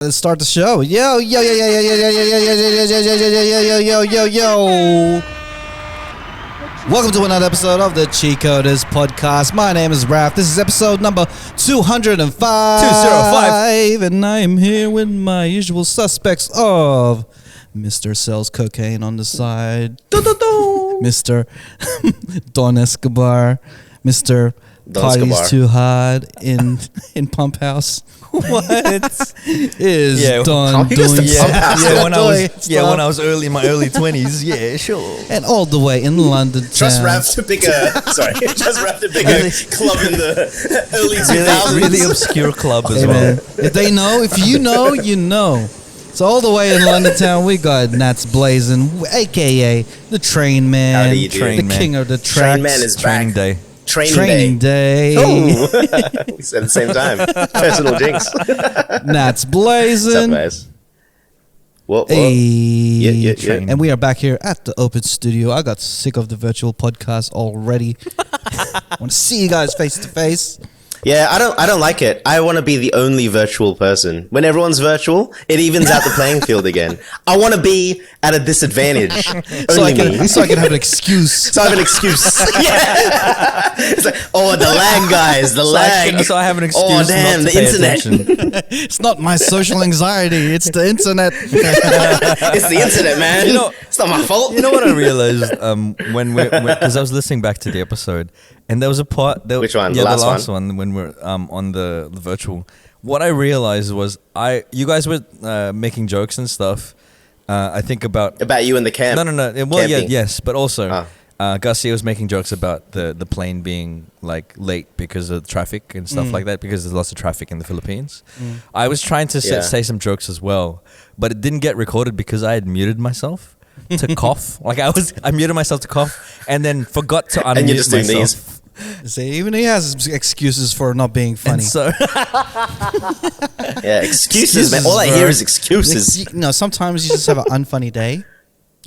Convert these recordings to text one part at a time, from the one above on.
Let's start the show. Yo, yo, yo, yo, yo, yo, yo, yo, yo, yo, yo, yo, yo, yo, yo. Welcome to another episode of the Cheatcoders podcast. My name is Raph. This is episode number 205. 205. And I am here with my usual suspects of Mr. Sells Cocaine on the side, Mr. Don Escobar, Mr. Party's Too Hard in Pump House. What is Don doing? When I was in my early 20s, yeah, sure. And all the way in London Trust town. Raph to pick a club in the early 2000s. Really obscure club as Hey, well. man, if they know, if you know, you know. So all the way in London town, we got Nats Blazing, aka the Train Man, How do you do? the king of the tracks. Train Man is Training back. day. Training day. Oh, we said at the same time. Personal jinx. Nats What's up, Blazing. guys? What? Hey. Yeah. And we are back here at the Open Studio. I got sick of the virtual podcast already. I want to see you guys face to face. Yeah, I don't like it. I want to be the only virtual person. When everyone's virtual, it evens out the playing field again. I want to be at a disadvantage. So I Only me. can have an excuse. So I have an excuse. Yeah. It's like, oh, the lag, guys. The lag. So I have an excuse. Oh, damn, not to the pay internet. attention. It's not my social anxiety. It's the internet. It's the internet, man. You know- it's not my fault. You know what I realized because I was listening back to the episode, and there was a part. Which one? Yeah, The the last last one when we're on the virtual. What I realized was you guys were making jokes and stuff. I think about you in the camp. No. Well, Camping. yes, but also Garcia was making jokes about the plane being like late because of traffic and stuff like that, because there's lots of traffic in the Philippines. I was trying to say some jokes as well, but it didn't get recorded because I had muted myself to cough. Like I muted myself to cough and then forgot to unmute And you're just doing myself. See, even he has excuses for not being funny. And so Yeah, excuses, man. All I hear is excuses. Sometimes you just have an unfunny day,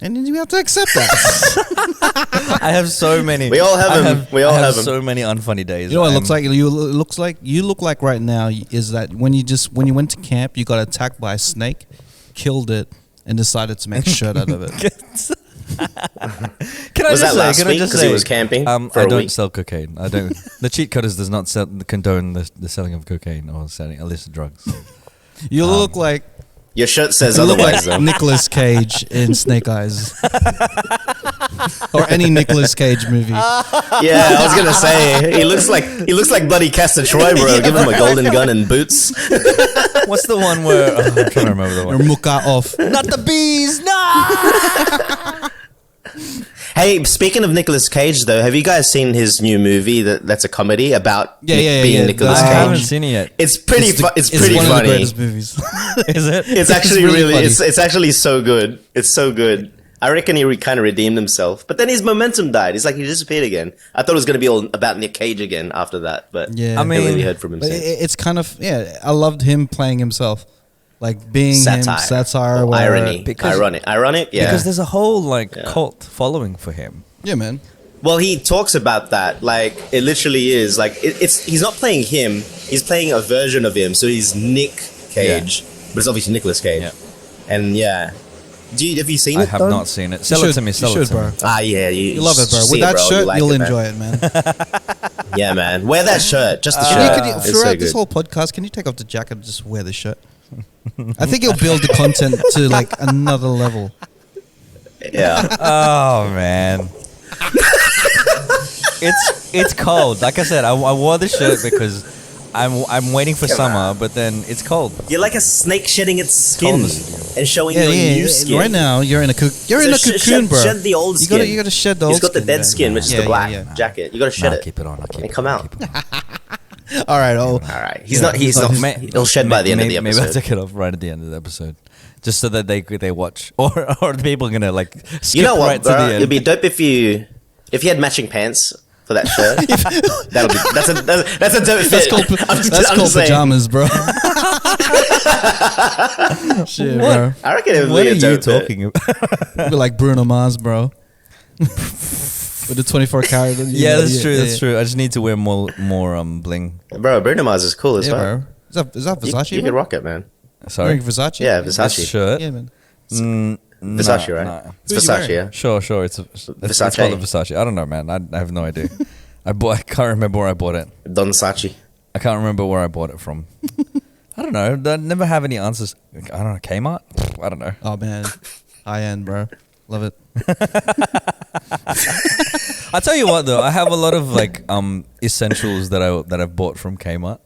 and you have to accept that. I have so many. We all have them. We all have them. so many unfunny days. You know what it looks like? You look like right now is that when you went to camp, you got attacked by a snake, killed it, and decided to make a shirt out of it. Was that last week because he was camping for I a don't week? sell cocaine. I don't. The Cheatcoders does not condone the selling of cocaine or selling illicit drugs. You look like Your shirt says you look otherwise, like though. Nicolas Cage in Snake Eyes, or any Nicolas Cage movie. Yeah, I was gonna say he looks like bloody Castor Troy, bro. Give him a golden gun and boots. What's the one where I'm trying to remember the Or one? muka off. Not the bees, no. Hey, speaking of Nicolas Cage, though, have you guys seen his new movie that's a comedy about being Nicolas I haven't Cage? seen it yet. It's pretty. It's pretty one funny. of the greatest movies. Is it? It's actually really really. funny. It's actually so good. It's so good. I reckon he kind of redeemed himself, but then his momentum died. He's like he disappeared again. I thought it was going to be all about Nick Cage again after that, but Yeah. I mean, I really heard from him But since. it's kind of I loved him playing himself, like being satire, Or irony, Because- ironic. Yeah, Because there's a whole cult following for him. Yeah, man. well, he talks about that. Like it literally is like it's. He's not playing him. He's playing a version of him. So he's Nick Cage, but it's obviously Nicolas Cage. Yeah. And yeah, have you seen I it? have Don? not seen it. Sell it to me. You Sell should, it to bro. me. Ah, yeah, You love it, bro. see With that bro. shirt, like you'll it, man. enjoy it, man. Yeah, man. Wear that shirt. Just the Can shirt. you, It's throughout so this good. whole podcast, can you take off the jacket and just wear the shirt? I think it'll build the content to like another level. Yeah. Oh man. It's cold. Like I said, I wore the shirt because I'm waiting for Come summer, on. but then it's cold. You're like a snake shedding its skin and showing your new skin. Right now, you're in a cocoon, shed, bro. Shed the old skin. You gotta shed the old He's got the skin, dead man. skin, which is Yeah, the black yeah. jacket. You gotta shed Nah, it. keep it on. I'll keep And it come on, out. keep it on. All right. All right. He's not. He'll shed by the end of the Maybe I'll episode. take it off right at the end of the episode, just so that they watch, or the people are gonna like skip You know what, right to bro? the end. It'd be dope if you had matching pants for that shirt. That's a dope fit. That's called saying. pajamas, bro. Shit, bro. I reckon it would What be are a you dope fit. talking about? Be like Bruno Mars, bro. With the 24 karat. Yeah, that's true. That's true. I just need to wear more bling. Bro, Bruno Mars is cool as Yeah, well. bro. Is that Versace? You bro? could rock it, man. Sorry? Wearing Versace? Yeah, This Versace. shirt? Yeah, man. Versace, right? No. It's Who are you Versace, yeah. Sure. It's Versace. called a Versace. I don't know, man. I have no idea. I can't remember where I bought it. Don Sachi. I can't remember where I bought it from. I don't know. I never have any answers. I don't know. Kmart? I don't know. Oh, man. High end, bro. Love it. I tell you what, though, I have a lot of like essentials that I've bought from Kmart.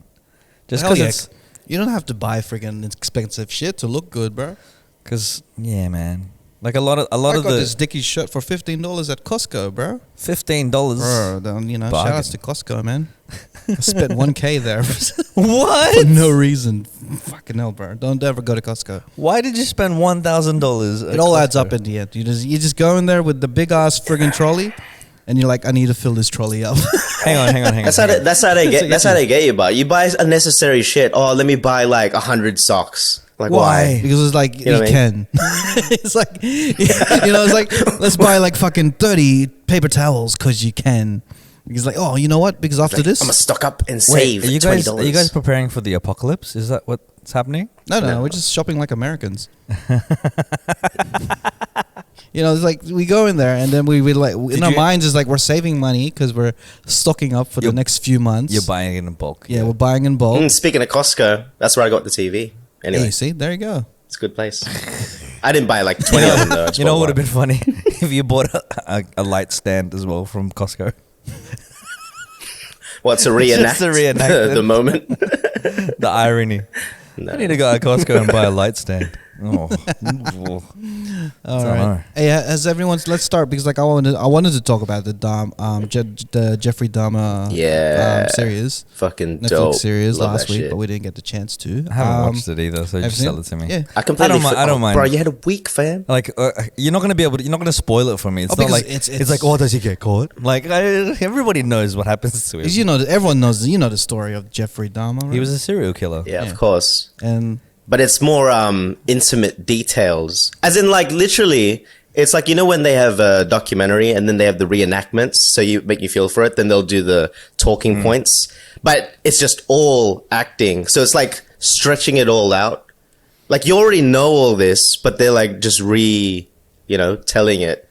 Just Hell because yeah. it's You don't have to buy freaking expensive shit to look good, bro. yeah, man. Like a lot I of got the this Dickies shirt for $15 at Costco, bro. $15. Bro, then, shout outs to Costco, man. I spent $1,000 there What? for no reason. Fucking hell, bro. Don't ever go to Costco. Why did you spend $1,000? It all adds up in the end. You just go in there with the big ass friggin' trolley, and you're like, I need to fill this trolley up. Hang on. That's how they get you, but you buy unnecessary shit. Oh, let me buy like 100 socks. Like why? Because it's like, you know what I can. It's like, it's like, let's buy like fucking 30 paper towels because you can. He's like, oh, you know what? Because after this, I'm gonna stock up and Wait, save are you $20. guys preparing for the apocalypse? Is that what's happening? No, we're just shopping like Americans. It's like we go in there and then we like in our minds is like we're saving money because we're stocking up for the next few months. You're buying it in bulk. Yeah, we're buying in bulk. Speaking of Costco, that's where I got the TV. Anyway, Hey, see, there you go. it's a good place. I didn't buy like 20 of them though. You know what would have been funny if you bought a light stand as well from Costco. What's a reenact? Just to reenact the moment. The irony. No. I need to go to Costco and buy a light stand. Oh. All right. Hey, has everyone's? Let's start because like I wanted to talk about the the Jeffrey Dahmer series, Fucking Netflix dope. series Love last that week, shit. but we didn't get the chance to. I haven't watched it either, so just tell it to me. Yeah, I completely. I don't mind. Bro, you had a week, fam. Like you're not gonna spoil it for me. It's not because like it's it's like, oh, does he get caught? Like everybody knows what happens to him. because everyone knows the story of Jeffrey Dahmer. Right? He was a serial killer. Yeah, of course. and But it's more intimate details. As in, like, literally, it's like, when they have a documentary and then they have the reenactments, so you make you feel for it, then they'll do the talking points. But it's just all acting. So it's like stretching it all out. Like, you already know all this, but they're like just telling it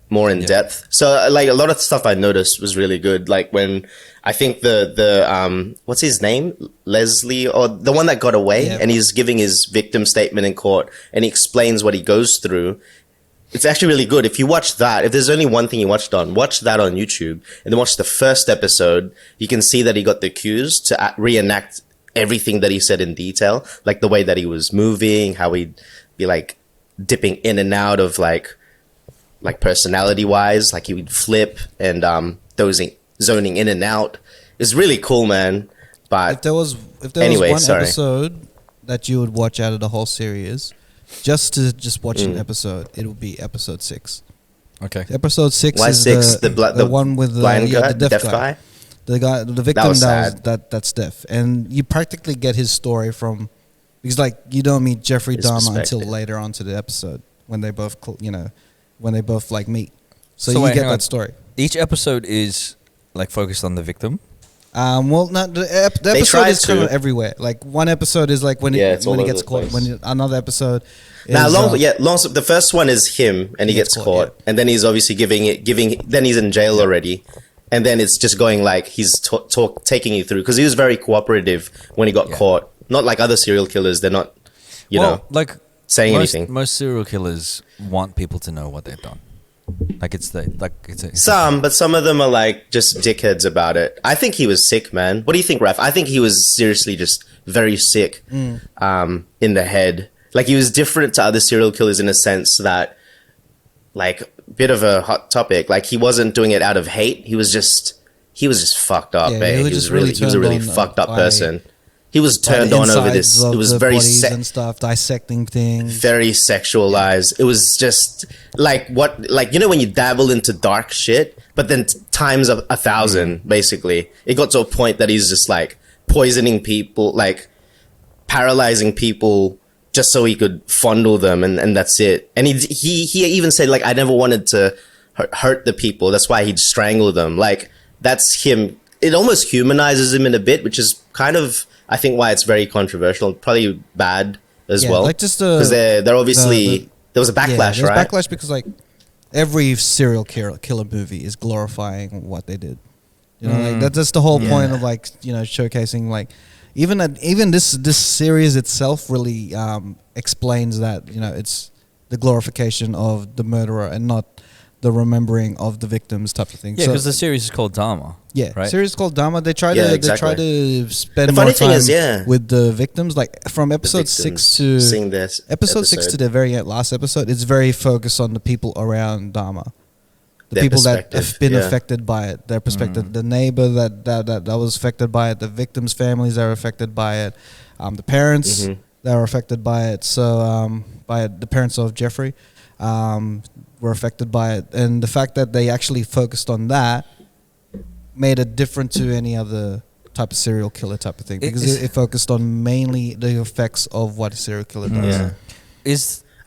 more in depth. So like a lot of stuff I noticed was really good. Like when I think the what's his name? Leslie, or the one that got away, and he's giving his victim statement in court and he explains what he goes through. It's actually really good. If you watch that, if there's only one thing you watch that on YouTube and then watch the first episode, you can see that he got the cues to reenact everything that he said in detail, like the way that he was moving, how he'd be like dipping in and out of like personality wise, like he would flip and zoning in and out. It's really cool, man. But if there was anyway, one episode that you would watch out of the whole series, just watch an episode, it would be episode 6. Okay. Episode 6 why is 6? the one with the blind guy, the deaf guy. The victim was sad. that's deaf, and you practically get his story from because like you don't meet Jeffrey His Dahmer until perspective. later on to the episode when they both when they both like meet. So So you wait, get hang on. that story. Each episode is like focused on the victim. Well, not the They episode tried is kind of to. everywhere. Like one episode is like when he Yeah, it's all when he over gets the caught. place. Another episode. Now, Is, the first one is him, and he gets caught, yeah. and then he's obviously then he's in jail already, and then it's just going like he's taking you through because he was very cooperative when he got caught. Not like other serial killers; they're not, like saying most, anything. Most serial killers want people to know what they've done. It's Some, but some of them are like just dickheads about it. I think he was sick, man. What do you think, Raf? I think he was seriously just very sick, in the head. Like he was different to other serial killers in a sense that, like, bit of a hot topic. Like he wasn't doing it out of hate. He was just fucked up. Yeah, He was a really fucked up person. He was turned on over this. It was very and stuff, dissecting things. very sexualized. It was just like when you dabble into dark shit, but then times 1,000, basically. It got to a point that he's just like poisoning people, like paralyzing people just so he could fondle them, and that's it. And he even said like, I never wanted to hurt the people. That's why he'd strangle them. Like that's him. It almost humanizes him in a bit, which is kind of, I think, why it's very controversial, probably bad as well. Like just because they're obviously there was a backlash, there's right? backlash because like every serial killer movie is glorifying what they did. You know, like that's the whole point of like, you know, showcasing like even this series itself really explains that, you know, it's the glorification of the murderer and not the remembering of the victims type of thing. Yeah, because the series is called Dahmer. Yeah, right? Series called Dahmer. They try to spend The more funny thing time is, with the victims. Like from episode 6 to seeing this episode 6 to the very last episode, it's very focused on the people around Dahmer. The Their people that perspective, have been affected by it, their perspective, the neighbor that was affected by it, the victims' families that are affected by it, the parents that are affected by it. So by the parents of Jeffrey were affected by it, and the fact that they actually focused on that made it different to any other type of serial killer type of thing, because it focused on mainly the effects of what a serial killer does. Yeah.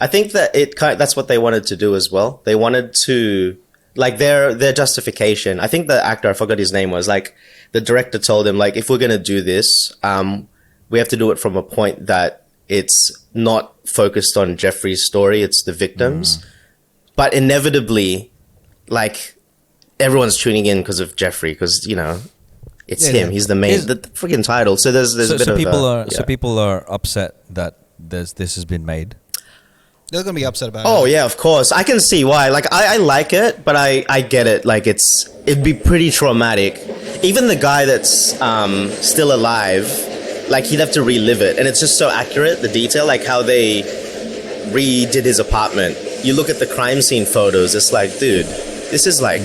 I think that that's what they wanted to do as well. They wanted to, like, their justification. I think the actor, I forgot his name, was like, the director told him, like, if we're gonna do this, we have to do it from a point that it's not focused on Jeffrey's story, it's the victims. But inevitably, like, everyone's tuning in because of Jeffrey, because, you know, it's him. He's the main, the freaking title. So there's a bit of so people are upset that this has been made. They're gonna be upset about it. Oh yeah, of course. I can see why. Like, I like it, but I get it. Like, it'd be pretty traumatic. Even the guy that's still alive, like, he'd have to relive it, and it's just so accurate. The detail, like how they redid his apartment. You look at the crime scene photos. It's like, dude, this is like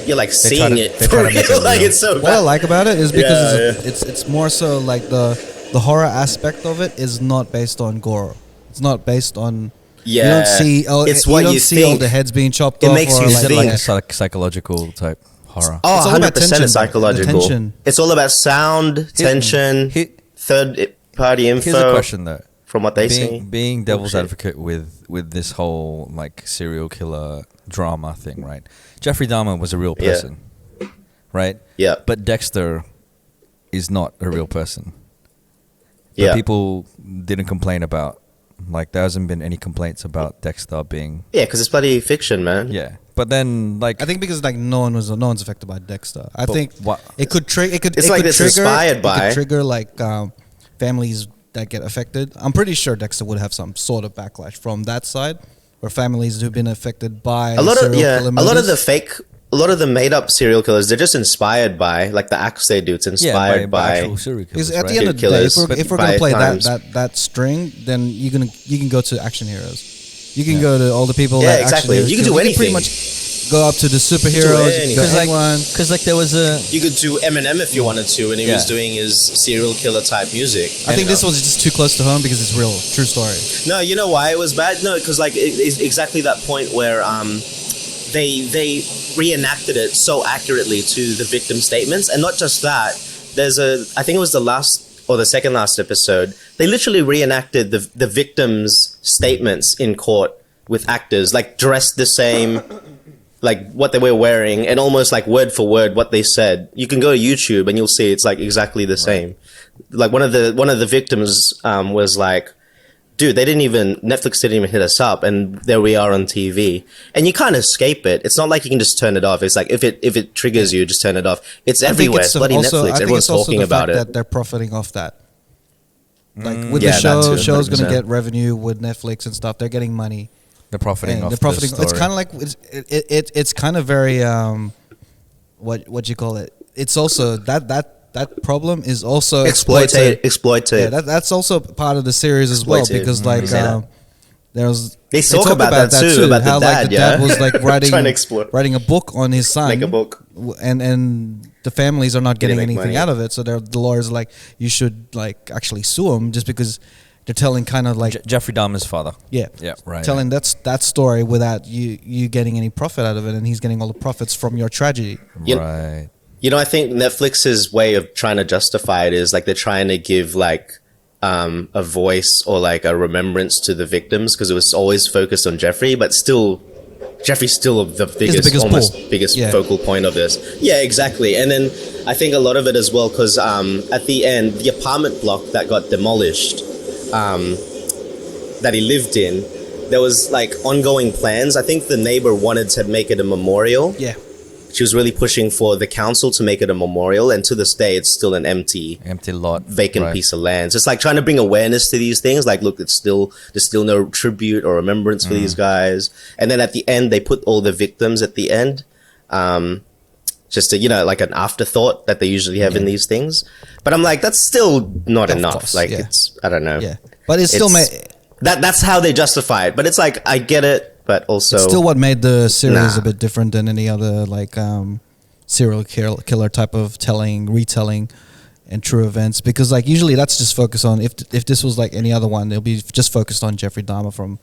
you're like seeing it for real. Like, it's so bad. What I like about it is because it's more so like the horror aspect of it is not based on gore. It's not based on you don't see it's what you see think. all the heads being chopped It off. makes or you like, think. Like a psychological type horror. Oh, It's all about 100% tension, is psychological. the tension. It's all about sound, tension, third party info. Here's a question though. From what they see, being devil's advocate with this whole like serial killer drama thing, right? Jeffrey Dahmer was a real person, right? Yeah. But Dexter is not a real person. But Yeah. people didn't complain about, like, there hasn't been any complaints about Dexter being. Yeah, because it's bloody fiction, man. Yeah. But then, like, I think because like no one's affected by Dexter. I think what- it could trigger. It's like it's inspired by. It could trigger like families that get affected. I'm pretty sure Dexter would have some sort of backlash from that side, where families who've been affected by A lot of murders. a lot of the made up serial killers, they're just inspired by, like, the acts they do. It's inspired by by actual serial killers, Because at the right? end of the day, Killers, if we're by gonna play times. that string, then you can go to action heroes. You can go to all the people. Yeah, that exactly. Actually You can do pretty anything. much go up to the superheroes. You can go anyone. Because like there was a. You could do Eminem if you wanted to, and he was Yeah. doing his serial killer type music. I think this was just too close to home because it's real, true story. No, you know why it was bad? No, because like it's exactly that point where they reenacted it so accurately to the victim statements, and not just that. I think it was the last or the second last episode. They literally reenacted the victims' statements in court with actors, like, dressed the same, like what they were wearing, and almost like word for word what they said. You can go to YouTube and you'll see it's like exactly the same. Like one of the victims was like, dude, Netflix didn't even hit us up, and there we are on TV. And you can't escape it. It's not like you can just turn it off. It's like if it triggers you, just turn it off. It's everywhere. It's bloody Netflix. Everyone's talking about it. That they're profiting off that. Like with Yeah, the show, that too, show's going to 100%. get revenue with Netflix and stuff. They're getting money. They're profiting And off they're profiting. the story. It's kind of like it's kind of very what you call it. It's also that problem is also Exploit. Yeah, that's also part of the series as well, Exploited. because like They talk about that too, about the how dad, like the yeah? dad was like Trying to exploit. writing a book on his son, Make a book. and the families are not getting make anything money. out of it. So the lawyers are like, you should like actually sue him just because they're telling kind of like Jeffrey Dahmer's father. yeah, right. telling that story without you getting any profit out of it, and he's getting all the profits from your tragedy. Right. You know, I think Netflix's way of trying to justify it is like they're trying to give like a voice or like a remembrance to the victims, because it was always focused on Jeffrey, but still Jeffrey's still the biggest focal point of this. Yeah, exactly. And then I think a lot of it as well, because at the end, the apartment block that got demolished, that he lived in, there was like ongoing plans. I think the neighbor wanted to make it a memorial. Yeah. She was really pushing for the council to make it a memorial, and to this day, it's still an empty lot, vacant piece of land. So it's like trying to bring awareness to these things. Like, look, there's still no tribute or remembrance for these guys. And then at the end, they put all the victims at the end, just to, like an afterthought that they usually have in these things. But I'm like, that's still not enough. Course, like, it's, I don't know. Yeah, but it's still that's how they justify it. But it's like, I get it. But also, it's still what made the series a bit different than any other like serial killer type of retelling and true events, because like usually that's just focused on, if this was like any other one, it'll be just focused on Jeffrey Dahmer from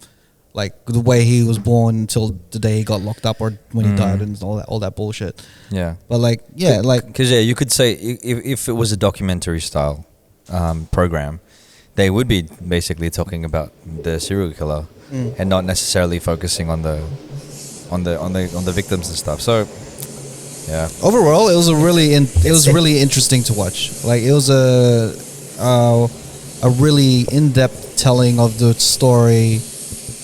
like the way he was born until the day he got locked up or when he died and all that bullshit. Yeah, but like because you could say if it was a documentary style program, they would be basically talking about the serial killer. And not necessarily focusing on the victims and stuff. So, yeah. Overall, it was really interesting to watch. Like, it was a really in-depth telling of the story,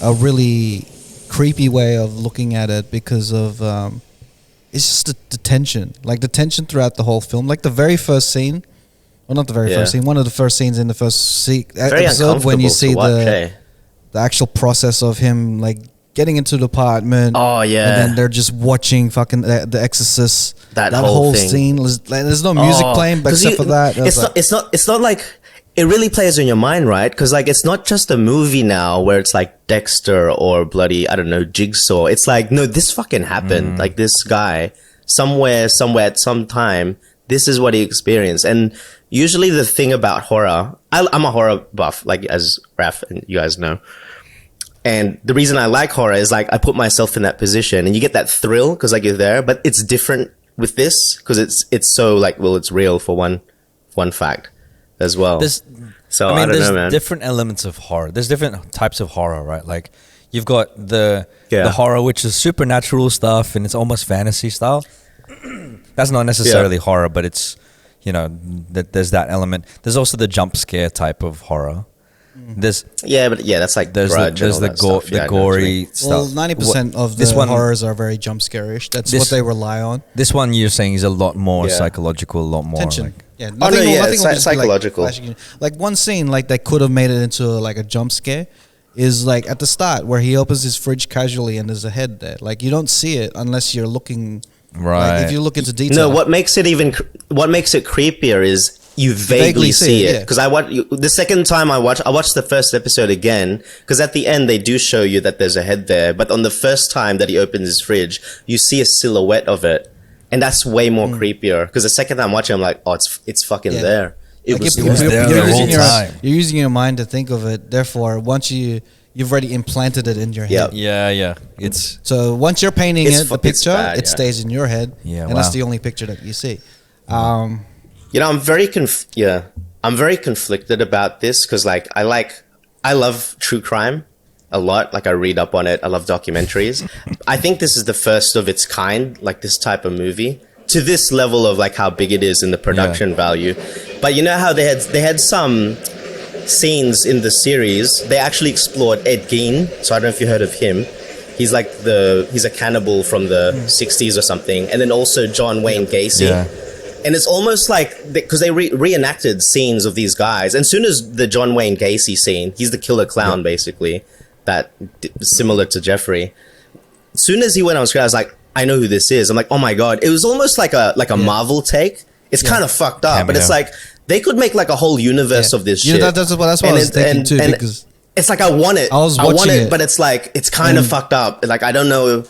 a really creepy way of looking at it because of it's just the tension, like the tension throughout the whole film. Like the very first scene, well, not the very first scene, one of the first scenes in the first episode when you see the actual process of him like getting into the apartment. Oh yeah, and then they're just watching fucking the Exorcist. That whole scene. There's no music playing, but except for that, it's not like it really plays in your mind, right? Because like it's not just a movie now where it's like Dexter or bloody Jigsaw. It's like, no, this fucking happened. Like this guy somewhere at some time, this is what he experienced. And usually the thing about horror, I'm a horror buff, like as Raph and you guys know. And the reason I like horror is like I put myself in that position and you get that thrill because like you're there, but it's different with this because it's so like, well, it's real for one fact as well. I don't know, man. Different elements of horror. There's different types of horror, right? Like you've got the horror, which is supernatural stuff and it's almost fantasy style. That's not necessarily horror, but it's, there's that element. There's also the jump scare type of horror. That's like there's the gory stuff. Well, 90% of the horrors are very jump scare-ish. That's what they rely on. This one you're saying is a lot more psychological, a lot more tension. Nothing it's psychological. Like one scene, like they could have made it into like a jump scare, is like at the start where he opens his fridge casually and there's a head there. Like you don't see it unless you're looking. Right. Like if you look into detail. No, what makes it creepier is you vaguely see it. Because the second time I watched the first episode again, because at the end they do show you that there's a head there. But on the first time that he opens his fridge, you see a silhouette of it. And that's way more creepier. Because the second time watching, I'm like, oh, it's fucking there. It was there the whole time. You're using your mind to think of it. Therefore, once you've already implanted it in your head. Yeah. So once you're painting the picture, it stays in your head. Yeah, and that's the only picture that you see. I'm very conflicted about this because like I love true crime a lot. Like I read up on it. I love documentaries. I think this is the first of its kind, like this type of movie to this level of like how big it is in the production value. But you know how they had some scenes in the series. They actually explored Ed Gein. So I don't know if you heard of him. He's like he's a cannibal from the 60s or something. And then also John Wayne Gacy. Yeah. And it's almost like, because they reenacted scenes of these guys. And as soon as the John Wayne Gacy scene, he's the killer clown, basically, that similar to Jeffrey. As soon as he went on screen, I was like, I know who this is. I'm like, oh my God. It was almost like a Marvel take. It's kind of fucked up, but it's like, they could make like a whole universe of this shit. That's what I was thinking too, because it's like, I want it. I want it, but it's like, it's kind of fucked up. Like, I don't know.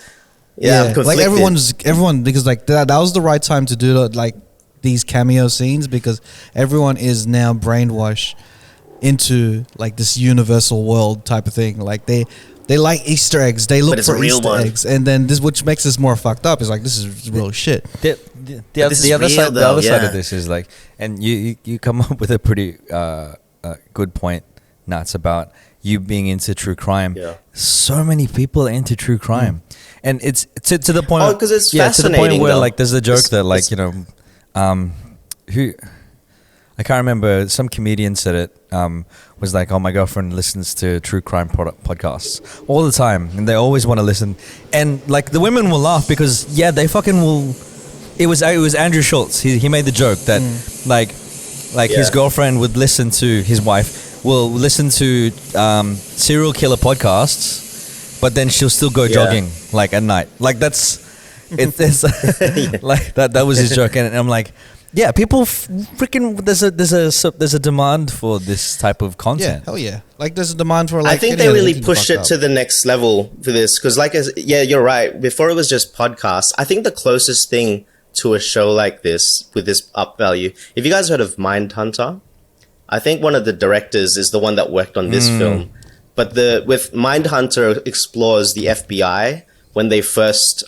I'm conflicted. Like everyone, because like that was the right time to do like these cameo scenes, because everyone is now brainwashed into like this universal world type of thing. Like they like Easter eggs. They look for Easter eggs, and then this, which makes this more fucked up, is like, this is real shit. The other side of this is like, and you come up with a pretty good point, Nuts, about you being into true crime. Yeah. So many people are into true crime, and it's to the point. Oh, because it's fascinating. To the point where like there's a joke that like who I can't remember. Some comedian said it. was like, "Oh, my girlfriend listens to true crime podcasts all the time, and they always want to listen." And like the women will laugh because they fucking will. It was Andrew Schultz. He made the joke that like his girlfriend would listen to his wife will listen to serial killer podcasts, but then she'll still go jogging like at night. Like that's it's like that was his joke, and I'm like, yeah, people freaking there's a demand for this type of content. Yeah, hell yeah. Like there's a demand for like. I think they really pushed it to the next level for this because you're right. Before it was just podcasts. I think the closest thing to a show like this with this up value. If you guys heard of Mindhunter, I think one of the directors is the one that worked on this film. But with Mindhunter explores the FBI when they first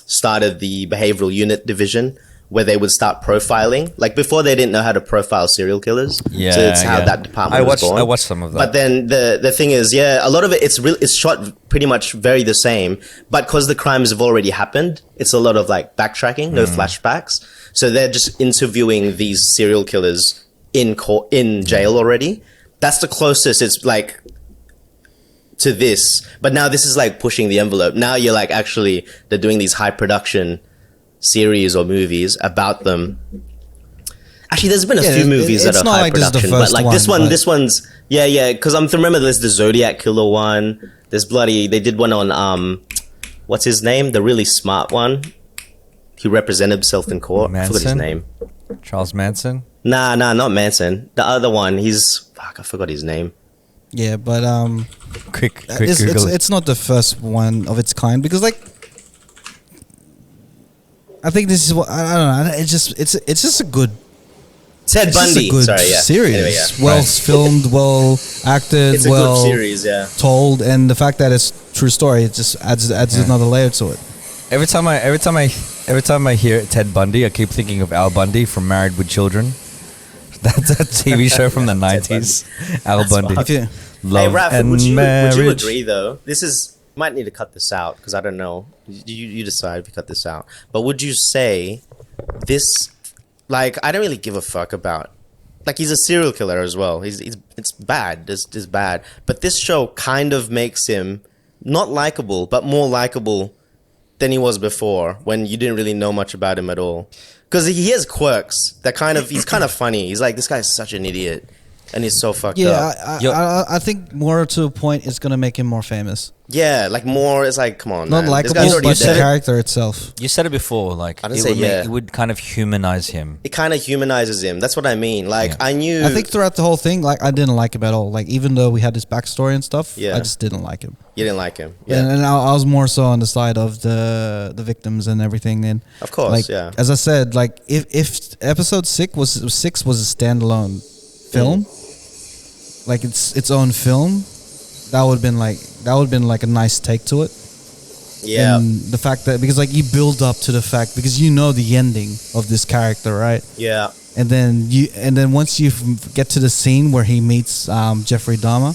started the behavioral unit division, where they would start profiling. Like before, they didn't know how to profile serial killers. Yeah, so it's how that department was born. I watched some of that. But then the thing is, a lot of it it's shot pretty much very the same. But because the crimes have already happened, it's a lot of like backtracking, no flashbacks. So they're just interviewing these serial killers in jail already. That's the closest it's like to this. But now this is like pushing the envelope. Now you're like actually they're doing these high production series or movies about them. Actually, there's been a few movies that are high like production, but like this one's because I'm remember there's the Zodiac Killer one. There's they did one on what's his name? The really smart one. He represented himself in court. I forgot his name. Charles Manson? Nah, not Manson. The other one. I forgot his name. Yeah, but quick it's not the first one of its kind because like. I think this is what I don't know. It's just a good Ted Bundy. Series. Anyway, well filmed, well acted, it's a good series. Told, and the fact that it's true story, it just adds another layer to it. Every time I hear Ted Bundy, I keep thinking of Al Bundy from Married with Children. That's a TV show from the 90s. Al Bundy. Hey, Raph, would you agree though? This is. Might need to cut this out because I don't know. You decide if you cut this out. But would you say this? Like, I don't really give a fuck about. Like, he's a serial killer as well. It's bad. It's bad. But this show kind of makes him not likable, but more likable than he was before when you didn't really know much about him at all. Because he has quirks that he's kind of funny. He's like, this guy's such an idiot. And he's so fucked up. Yeah, I think more to a point it's going to make him more famous. Yeah, like more, it's like, come on, not man. likable, but the character itself. You said it before, like, it would kind of humanize him. It kind of humanizes him. That's what I mean. Like, I think throughout the whole thing, like, I didn't like him at all. Like, even though we had his backstory and stuff, I just didn't like him. You didn't like him? Yeah. And I was more so on the side of the victims and everything. And of course, like, as I said, like, if episode 6 was a standalone film, like its own film, that would have been like a nice take to it. Yeah. And the fact that because like you build up to the fact because you know the ending of this character, right? Yeah. And then once you get to the scene where he meets Jeffrey Dahmer,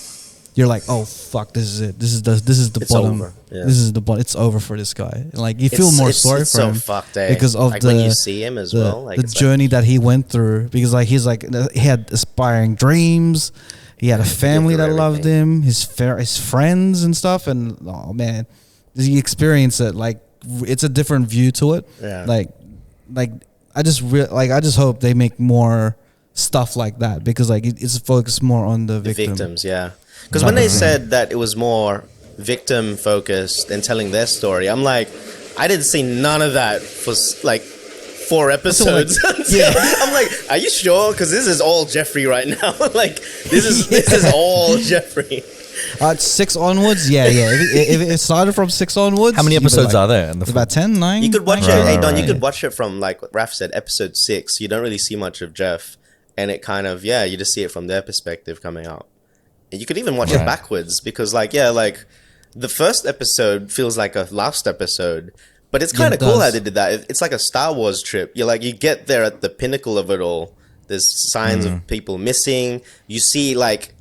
you're like, oh fuck, this is it. This is the it's bottom. Over. Yeah. This is the bottom. It's over for this guy. Like you feel more sorry for him fucked, because of when you see him as well, like the journey that he went through. Because like he had aspiring dreams. He had a family that loved him, his friends and stuff, and oh man, he experienced it. Like it's a different view to it. Yeah. Like I just hope they make more stuff like that because like it's focused more on the victims. Yeah, because when they said that it was more victim focused and telling their story, I'm like, I didn't see none of that for like 4 episodes. I'm like, are you sure? Because this is all Jeffrey right now. Like this is all Jeffrey. 6 onwards, yeah. If it started from 6 onwards, how many episodes are there? About 10, 9. You could watch it. Hey Don, you could watch it from like what Raph said, episode 6. You don't really see much of Jeff, and it kind of you just see it from their perspective coming out. And you could even watch it backwards because like the first episode feels like a last episode. But it's kind of cool how they did that. It's like a Star Wars trip. You get there at the pinnacle of it all. There's signs of people missing. You see, like,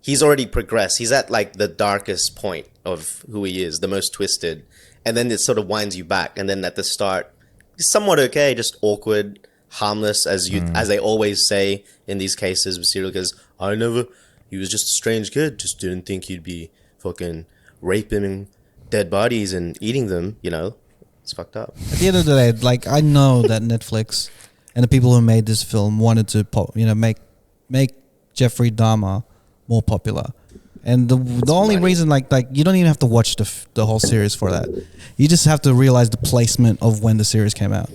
he's already progressed. He's at, like, the darkest point of who he is, the most twisted. And then it sort of winds you back. And then at the start, he's somewhat okay, just awkward, harmless, as they always say in these cases with serial killers. I never he was just a strange kid. Just didn't think he'd be fucking raping dead bodies and eating them. You know, it's fucked up. At the end of the day, like I know that Netflix and the people who made this film wanted to make Jeffrey Dahmer more popular. And the only reason, like you don't even have to watch the whole series for that. You just have to realize the placement of when the series came out.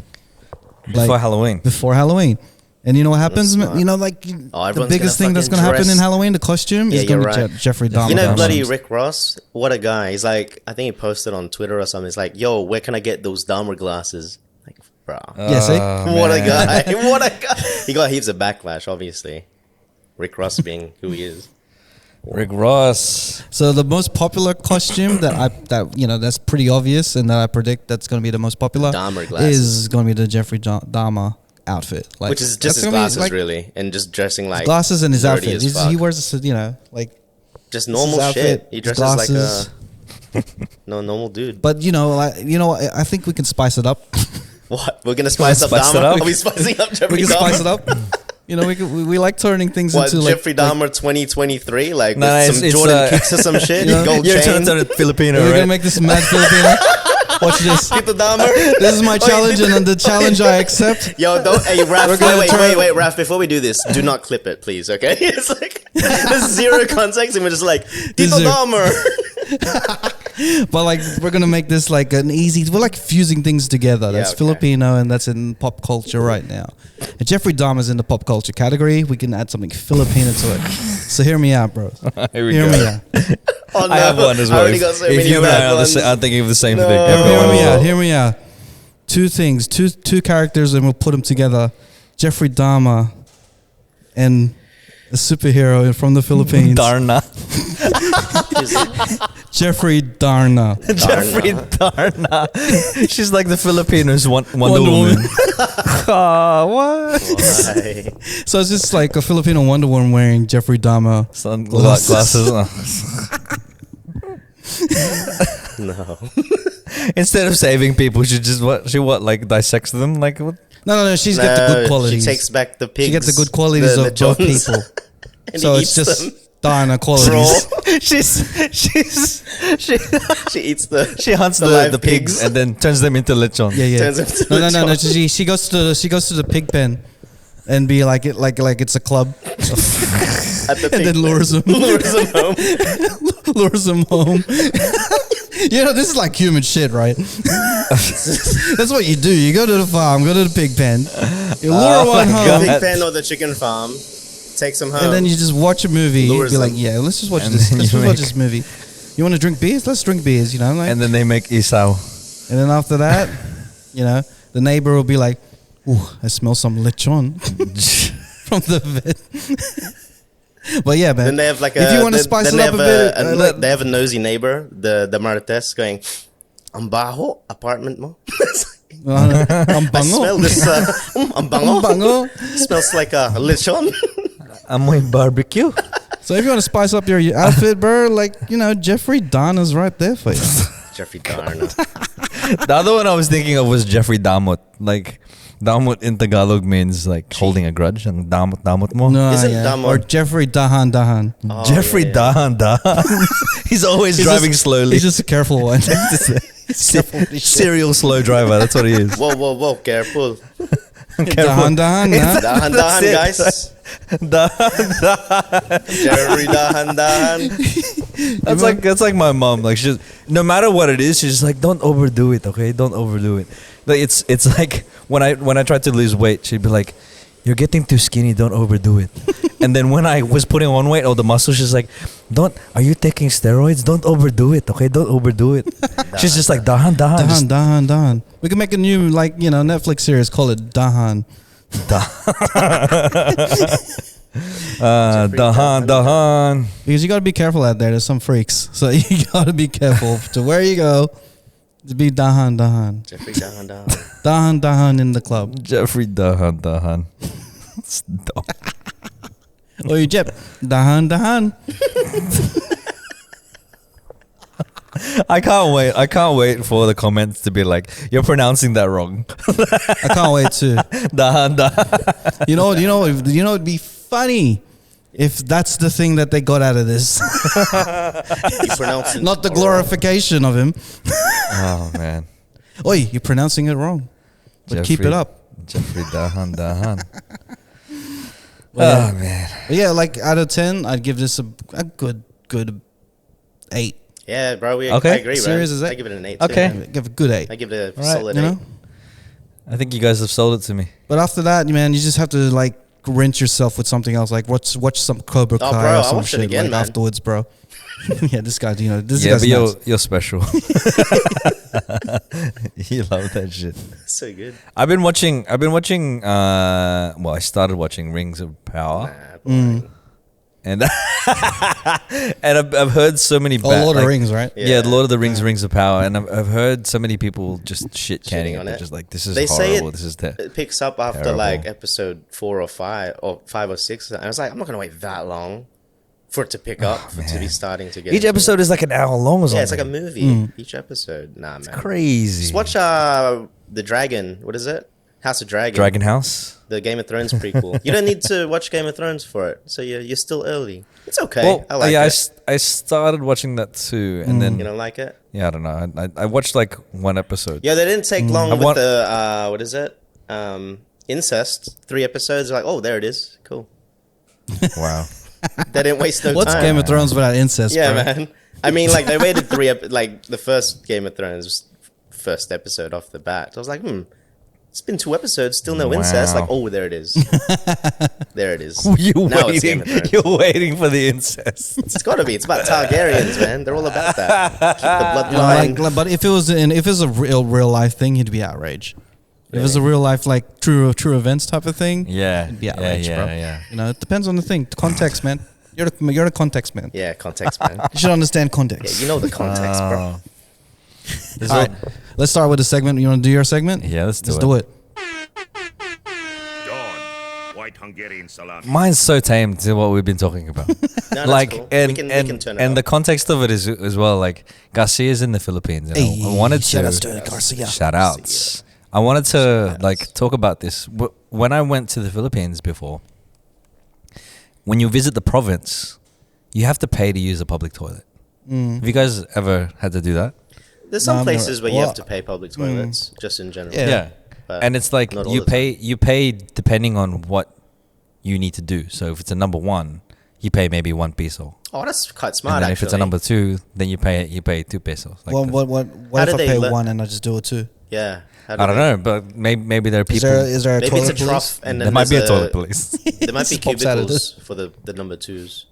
Before Halloween. Before Halloween. And you know what happens? You know, like the biggest thing that's going to happen in Halloween, the costume, is going to be Jeffrey Dahmer. You know, bloody Rick Ross? What a guy. He's like, I think he posted on Twitter or something. He's like, yo, where can I get those Dahmer glasses? Like, bro. Yeah, see? What a guy. What a guy. He got heaps of backlash, obviously. Rick Ross being who he is. Rick Ross. So the most popular costume that's pretty obvious and that I predict that's going to be the most popular Dahmer glasses. Is going to be the Jeffrey Dahmer outfit, like, which is just his glasses, really, and just dressing like glasses and his outfit. He wears, like just normal shit. He dresses glasses. Like a normal dude. But I think we can spice it up. What? We're gonna spice up Dahmer? Are we spicing up Jeffrey Dahmer? We can spice it up. You know, we like turning things into like Jeffrey Dahmer 2023, like with some Jordan kicks or some shit. Gold chain. Trying to turn it Filipino, right? We're gonna make this mad Filipino. Watch this. Keep the Dahmer. This is my challenge, and the challenge I accept. Yo, don't. Hey, Raph. Wait, Raph. Before we do this, do not clip it, please. Okay? It's like there's zero context, and we're just like Tito Dahmer. But like we're gonna make this like an easy. We're like fusing things together. That's Filipino, and that's in pop culture right now. And Jeffrey Dahmer's in the pop culture category. We can add something Filipino to it. So hear me out, bro. Hear me out. Oh, no. I have one as well. I already got so many you and I bad ones. I'm thinking of the same thing. Hear me out. Two things, two characters, and we'll put them together. Jeffrey Dahmer and a superhero from the Philippines. Darna. Jeffrey Darna. Jeffrey Darna. She's like the Filipinos Wonder Woman. What? Why? So it's just like a Filipino Wonder Woman wearing Jeffrey Dahmer sunglasses. No. Instead of saving people, she like dissects them, like what? No. She's got the good qualities. She takes back the pigs. She gets the good qualities of both people. So it's just Darna qualities. She eats the. She hunts the pigs and then turns them into lechon. Yeah. No. She goes to the pig pen and be like it's a club. And then lures them home. Lures them home. You know, this is like human shit, right? That's what you do. You go to the farm, go to the pig pen, you lure one home. The pig pen or the chicken farm, takes them home. And then you just watch a movie. You'd be like, yeah, let's just watch this. Let's just watch this movie. You want to drink beers? Let's drink beers, you know? Like, and then they make isaw. And then after that, you know, the neighbor will be like, ooh, I smell some lechon from the vet. But yeah, man. Then they have like if you want to spice it up a bit, they have a nosy neighbor, the Marites, going, "Ang baho apartment mo." Ang I smell this. Ang bango. Smells like a lechon. Amoy barbecue. So if you want to spice up your outfit, bro, like, you know, Jeffrey Darna's right there for you. Jeffrey Darna. The other one I was thinking of was Jeffrey Damot. Like, Damot in Tagalog means like holding a grudge. Ang damot mo. No, Isn't Damot? Or Jeffrey Dahan. Oh, Jeffrey Dahan. He's always driving slowly. He's just a careful one. Serial slow driver. That's what he is. Whoa, careful. Dahan, Dahan, guys. Jerry Dahan. That's like my mom. Like, she's, no matter what it is, she's just like, don't overdo it, okay? Don't overdo it. Like, it's like when I tried to lose weight, she'd be like, you're getting too skinny, don't overdo it. And then when I was putting on weight, the muscles, she's like, are you taking steroids? Don't overdo it, okay? Don't overdo it. She's just like, Dahan. We can make a new, like, you know, Netflix series, call it Dahan. Dahan. Because you got to be careful out there. There's some freaks. So you got to be careful to where you go. To be Dahan. Jeffrey Dahan. Dahan in the club. Jeffrey Dahan. It's dumb. Oh, you Jeff. Dahan. I can't wait for the comments to be like, you're pronouncing that wrong. I can't wait to. Dahan. You know, it'd be funny if that's the thing that they got out of this. Not the glorification of him. Oh, man. Oi, you're pronouncing it wrong. But keep it up. Jeffrey Dahan. Well, oh, man. Yeah, like out of 10, I'd give this a good 8. Yeah, bro. I Okay. agree, bro. Serious is it? I give it an 8. Okay. Too. Give a good 8. I give it a All right, solid You 8. know? I think you guys have sold it to me. But after that, man, you just have to like rinse yourself with something else. Like watch some Cobra Kai bro, or I some watched it shit again, like man. afterwards, bro. Yeah, this guy, this Yeah, guy's but nuts. you're special. You love that shit. So good. I've been watching. Well, I started watching Rings of Power, and and I've heard so many. Lord of the Rings, right? Yeah, the Lord of the Rings, Rings of Power, and I've heard so many people just shit canning Shitting on it. it. Just like this is They say horrible. This is It picks up after terrible. like episode 4 or 5 or 5 or 6. And I was like, I'm not gonna wait that long for it to pick up for it to be starting to get. Each into episode is like an hour long or it. something. Yeah, it's like a movie. Each episode. Nah, man. crazy. Just watch the Dragon. What is it? House of Dragon. Dragon House. The Game of Thrones prequel. You don't need to watch Game of Thrones for it, so you're still early. It's okay. Well, I like yeah, it. I started watching that too, and then You don't like it? yeah, I don't know. I watched like one episode. Yeah, they didn't take long I with want- the what is it? Incest. 3 episodes. Like, oh, there it is. Cool. Wow. They didn't waste no What's time. Game of Thrones without incest, Yeah, bro? man. I mean, like they waited 3 like the first Game of Thrones was first episode off the bat. I was like, it's been 2 episodes, still no incest. Wow. Like, oh, there it is. There it is. You're Now it's Game waiting. of Thrones. You're waiting for the incest. It's got to be. It's about Targaryens, man. They're all about that. Keep the bloodline. But if it was a real life thing, he'd be outraged. If it was a real life like true events type of thing, Yeah. it'd be outraged, yeah, bro. yeah. You know, it depends on the thing. Context, man. You're the context man. Yeah, context, man. You should understand Yeah, context. you know the context, bro. There's All right, let's start with the segment. You want to do your segment? Yeah, let's do it. Dawn, white Hungarian salami. Mine's so tame to what we've been talking about. No, that's like cool. and we can and, turn it and up. the context of it is as well. Like Garcia's in the Philippines. And I wanted to shout outs to Garcia. shout outs. I wanted to like talk about this when I went to the Philippines before. When you visit the province, you have to pay to use a public toilet. Have you guys ever had to do that? There's some No, I've places never- where you well, have to pay public toilets, just in general. Yeah. But And it's like not all you the time. pay depending on what you need to do. So if it's a number 1, you pay maybe 1 peso. Oh, that's quite smart, And then actually. if it's a number 2, then you pay 2 pesos. Like that. What How if do I they pay learn- 1 and I just do it 2? Yeah. How do I don't they- know, but maybe there are Is people. there a Maybe it's toilet a police? trough, and then there might be a there's toilet police. There might be Just pops out of cubicles for the number 2s.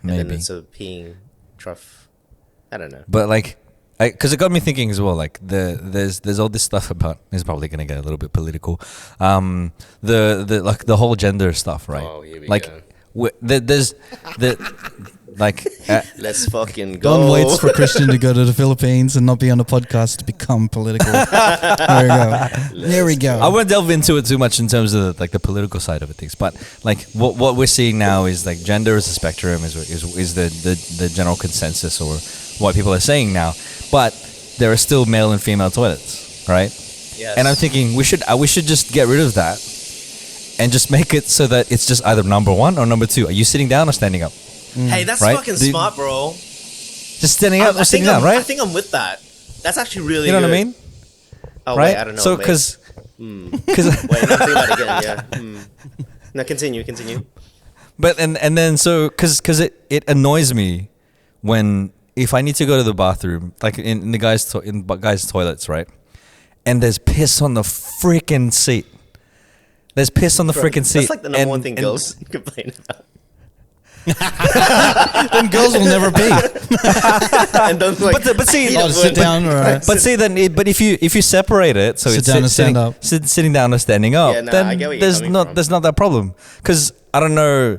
And then Maybe. it's a peeing trough. I don't know. But like, because it got me thinking as well. Like there's all this stuff about. It's probably gonna get a little bit political. The whole gender stuff, right? Oh, here we like, go. there's the like. Let's fucking go. Don waits for Christian to go to the Philippines and not be on the podcast to become political. There we go. There we go. I won't delve into it too much in terms of the political side of it, things. But like what we're seeing now is like gender is a spectrum is the general consensus or what people are saying now. But there are still male and female toilets, right? Yes. And I'm thinking we should just get rid of that and just make it so that it's just either number 1 or number 2. Are you sitting down or standing up? Hey, that's Right? fucking The- smart, bro. Just standing up or sitting down, I right? think I'm with that. That's actually really You know good. what I mean? Oh, Right? wait, I don't know. So wait. because Wait, no, think about it again, yeah. No, continue. But and then so because it annoys me when if I need to go to the bathroom like in the guys toilets, right, and there's piss on the freaking seat. There's piss on the freaking seat. That's like the number one thing and- girls complain about. Then girls will never pee. And don't like. But see, Oh, sit down or but see then but if you separate it, so Sit it's down and stand up. sitting down or standing up, Yeah, nah, then I get what you're there's coming not from. there's not that problem because I don't know.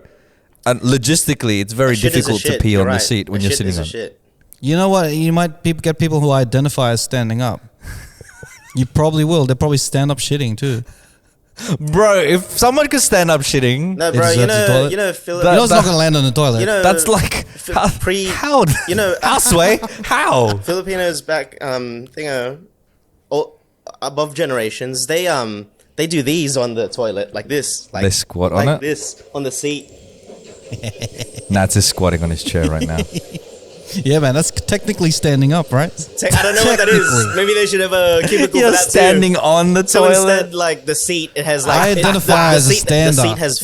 Logistically, it's very shit is a difficult to shit, pee you're on the right. seat when A you're shit sitting is a on. shit. You know what? You might get people who identify as standing up. You probably will. They probably stand up shitting too. Bro, if someone could stand up shitting, No, It bro, deserves the toilet. you know, Philip. You know it's not going to land on the toilet. You know, that's like how You know, Aswang, how? Filipinos back, above generations, they do these on the toilet like this, like They squat on like it? this on the seat. Nats is squatting on his chair right now. Yeah, man, that's technically standing up, right? I don't know what that is. Maybe they should have a cubicle for You're that standing too. on the So toilet. instead, like the seat, it has like I identify as a stand-up. The seat has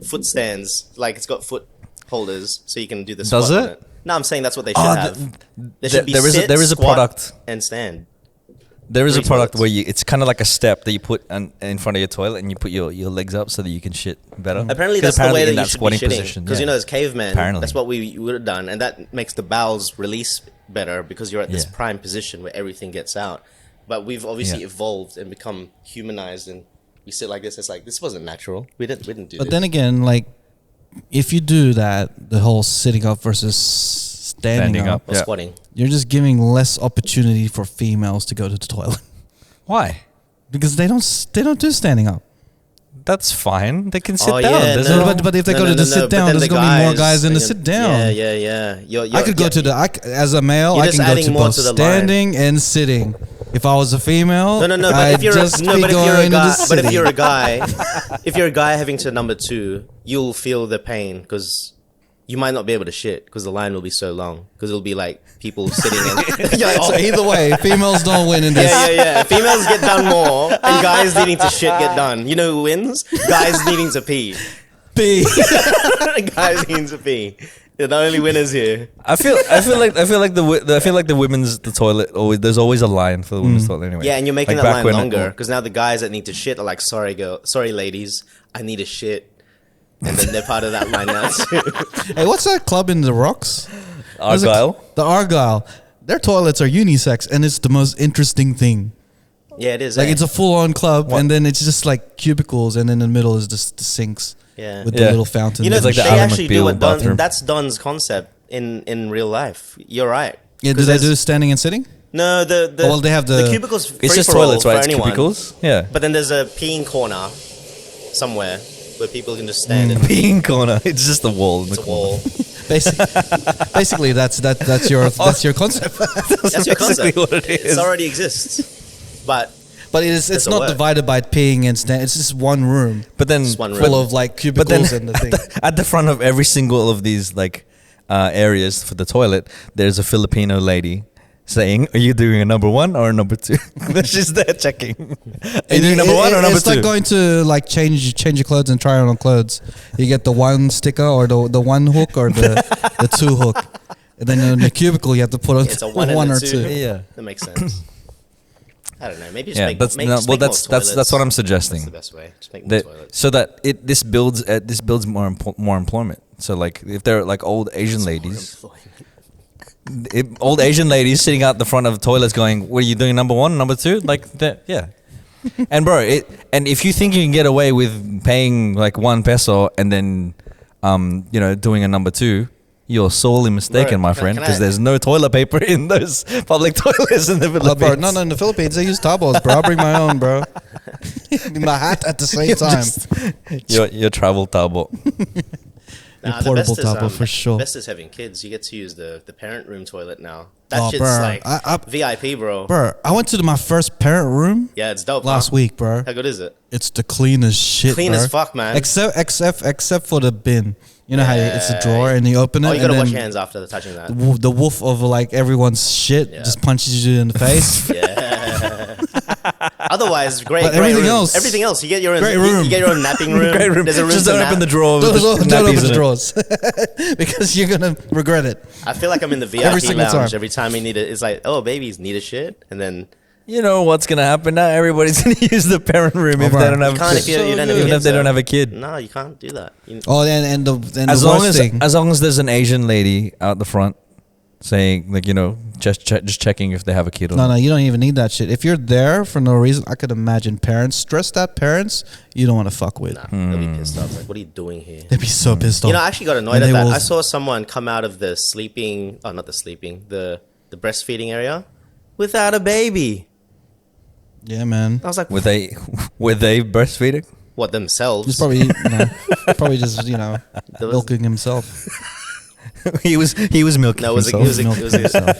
foot stands, like it's got foot holders, so you can do the Does squat on it? it. No, I'm saying that's what they should have. There should be there is a squat, product. and stand. There is a Three product toilets. where it's kind of like a step that you put in front of your toilet and you put your legs up so that you can shit better. Apparently, 'Cause that's the way that in you should be shitting. Because yeah. you know, as cavemen, Apparently. that's what we would have done, and that makes the bowels release better because you're at this Yeah. prime position where everything gets out. But we've obviously Yeah. evolved and become humanized, and we sit like this. It's like this wasn't natural. We didn't do But this. then again, like, if you do that, the whole sitting up versus standing up, or yeah. squatting. you're just giving less opportunity for females to go to the toilet Why? because they don't do standing up. That's fine. They can sit Oh, down. yeah, There's no. no- But if they go to the sit but down, then there's the gonna be more guys than the sit down. Yeah. I could go to as a male, You're I just can go adding to more both to the line. standing and sitting. If I was a female, No, but I'd if you're just be but if you're a going to guy, the but if sitting. you're a guy, if you're a guy having to number two, you'll feel the pain because you might not be able to shit because the line will be so long because it'll be like people sitting and you're like, So either way, females don't win in this. yeah. Females get done more, and guys needing to shit get done. You know who wins? Guys needing to pee. B. Guys needing to pee. They're the only winners here. I feel like the women's the toilet always there's always a line for the women's toilet anyway. Yeah, and you're making Like that back line when- longer because now the guys that need to shit are like, sorry ladies, I need a shit. And then they're part of that line now too. Hey, what's that club in the Rocks? There's a Argyle. the Argyle. Their toilets are unisex, and it's the most interesting thing. Yeah, it is. Like, eh? it's a full-on club, What? and then it's just like cubicles, and in the middle is just the sinks Yeah. with Yeah. the little fountain. You know, It's like the they Alan actually do McBeal what Don, bathroom. that's Don's concept in real life. You're right. yeah, do 'Cause they there's- do standing and sitting? No, the Well, they have the- cubicles. It's just free-for-all toilets, for right? It's anyone. cubicles. Yeah. But then there's a peeing corner somewhere where people can just stand and Peeing corner. It's just a wall in it's the a corner. wall. Basically, that's your concept. That's your basically concept. what it is. It already exists. But But it's Doesn't not work. divided by peeing and stand. It's just one room But then Just one room. full of like But then cubicles and the thing. at the front of every single of these like areas for the toilet, there's a Filipino lady saying, "Are you doing a number one or a number two?" She's there checking. Are you doing number one or number It's two? like going to like change your clothes and try on clothes. You get the one sticker or the one hook or the two hook, and then in the cubicle you have to put on it's a one, one and or a two. two. Yeah. That makes sense. I don't know. Maybe just Yeah, make, that's make, no, just well, make more that's what I'm toilets. suggesting. That's the best way. Just make more That, toilets. so that this builds more employment. So like if they're like old Asian ladies, old Asian ladies sitting out the front of toilets going, "What are you doing? Number one, number two?" Like that, yeah. And bro, and if you think you can get away with paying like 1 peso and then, doing a number two, you're sorely mistaken, Bro, my can- friend, can because I- there's no toilet paper in those public toilets in the Bro, Philippines. no, in the Philippines they use towels, bro. I'll bring my own, bro. My hat at the same time. Your travel towel. Nah, the portable best is, towel for sure. Best is having kids. You get to use the parent room toilet now. That Oh, shit's bro. like I- VIP, bro. Bro, I went to my first parent room Yeah, it's dope. last huh? week, bro. How good is it? It's the cleanest shit. Clean bro. as fuck, man. Except for the bin. You know how it's a drawer and you open it. Oh, you gotta and wash then your hands after touching that. the wolf of like everyone's shit Yeah. just punches you in the face. Yeah. Otherwise, great. But great everything room. else- Everything else, you get your own. Great You room. get your own napping room. Great room. There's a room Just to don't nap. open the drawer. Don't, with don't the open nappies the in it. drawers because you're gonna regret it. I feel like I'm in the VIP Every single lounge time. every time you need it. It's like, oh, babies need a shit, and then You know what's gonna happen now? Everybody's gonna use the parent room if bro. they don't have you can't if you don't have even if kids, they don't though. have a kid. No, you can't do that. Oh, and the As worst long as thing. as long as there's an Asian lady out the front saying like just checking if they have a kid or No, not. you don't even need that shit. If you're there for no reason, I could imagine parents, stressed out parents, you don't want to fuck with. Nah, they'll be pissed off. Like, what are you doing here? They'd be so pissed off. You know, I actually got annoyed And at they that. will- I saw someone come out of the sleeping, oh, not the sleeping, the breastfeeding area without a baby. Yeah, man. I was like, Were they breastfeeding? what, themselves? He's probably probably just There was- milking himself. he was milking No, it was himself. it was Milking it was himself.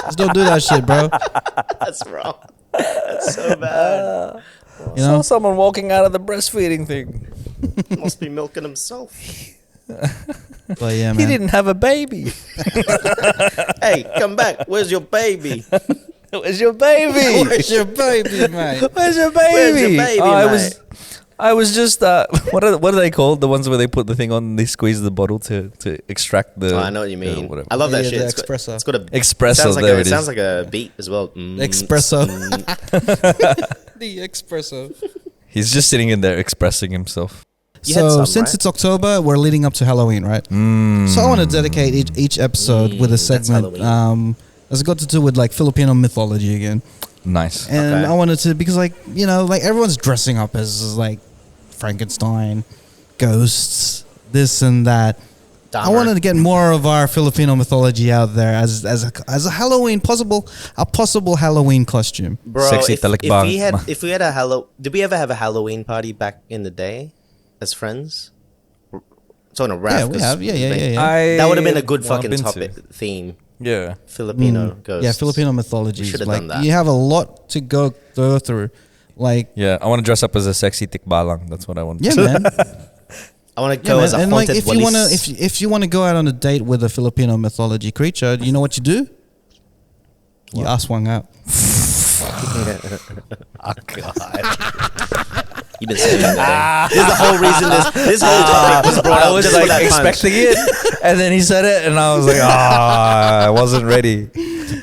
Just don't do that shit, bro. That's wrong. That's so bad. You know, someone walking out of the breastfeeding thing. Must be milking himself. But yeah, man. He didn't have a baby. Hey, come back. Where's your baby? Where's your baby? Where's your baby, mate? Where's your baby? Where's your baby, I was just what are they called? The ones where they put the thing on, and they squeeze the bottle to extract the. Oh, I know what you mean. whatever. I love that Yeah, shit. the It's got, espresso. it's got a Espresso, Sounds like there a, it it sounds is. like a beat as well. Espresso. The espresso. He's just sitting in there expressing himself. You had So some, since right? it's October, we're leading up to Halloween, right? So I want to dedicate each episode with a that's segment Halloween. that's got to do with like Filipino mythology again. Nice. And Okay. I wanted to, because like, you know, like everyone's dressing up as like Frankenstein, ghosts, this and that. I Dahmer. wanted to get more of our Filipino mythology out there as a Halloween possible Halloween costume. Bro, Sexy if talakbang. we had a did we ever have a Halloween party back in the day as friends? So no, Raph, Yeah, we have. Yeah. That would have been a good Well, I've fucking been to. topic theme. Yeah. Filipino ghosts. Yeah, Filipino mythology. We should have Like done that. you have a lot to go through. Like Yeah, I want to dress up as a sexy tikbalang. That's what I want. yeah, man. I want to Yeah, go man. as a And like haunted if you wanna walis. if you wanna go out on a date with a Filipino mythology creature, you know what you do? You Aswang out. Oh, God. You've been saying that. This is the whole reason this whole topic was brought I up. was just for like that punch. expecting it, and then he said it, and I was like, I wasn't ready.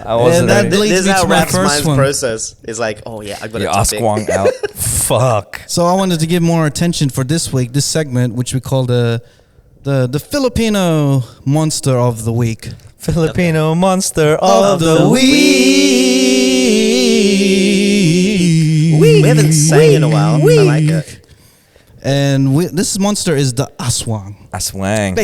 I wasn't that ready. leads This is me how to my Raph's first mind's one. process. It's like, oh yeah, I got a You topic. Aswang out. Fuck. So I wanted to give more attention for this week, this segment, which we call the Filipino monster of the week. Filipino monster of the week. week. We haven't sang in a while. I like it. And this monster is the Aswang. Aswang.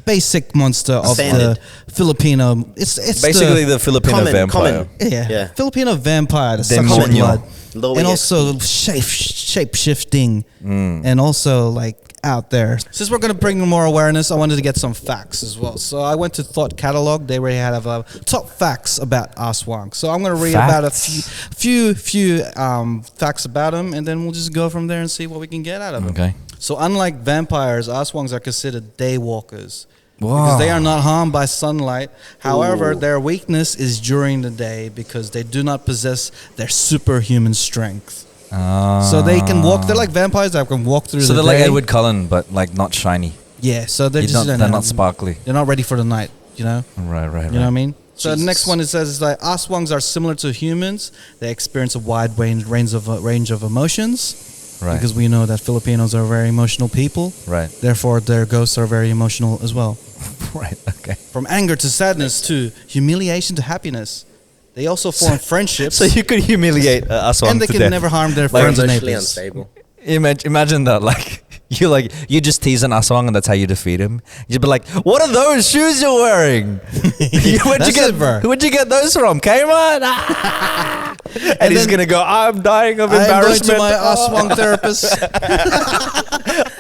Basic monster of Standard. the Filipino. It's Basically the Filipino Common- vampire. common. yeah, Yeah. Filipino vampire, the sucks Demonyo. blood, Low and EXP. also shape shifting, and also like out there. Since we're gonna bring more awareness, I wanted to get some facts as well. So I went to Thought Catalog. They already have top facts about Aswang. So I'm gonna read about a few facts about him, and then we'll just go from there and see what we can get out of him. Okay. So unlike vampires, Aswangs are considered day walkers. Wow. Because they are not harmed by sunlight. However, their weakness is during the day because they do not possess their superhuman strength. So they can walk. They're like vampires that can walk through So the they're like day. Edward Cullen, but like not shiny. Yeah, so they're They're just not, they're not sparkly. They're not ready for the night, you know? Right. You know what I mean? So the Jesus. next one it says is like Aswangs are similar to humans. They experience a wide range of emotions. Right. Because we know that Filipinos are very emotional people. Right. Therefore, their ghosts are very emotional as well. Right. Okay. From anger to sadness to humiliation to happiness. They also form friendships. So you could humiliate Aswang and they to can death. never harm their They're friends and emotionally neighbors. unstable. Imagine that, you just tease an Aswang and that's how you defeat him. You'd be like, "What are those shoes you're wearing? That's it, bro. Where'd you get those from? Kmart?" and he's then- gonna go, "I'm dying of I'm going embarrassment. to my Aswang therapist.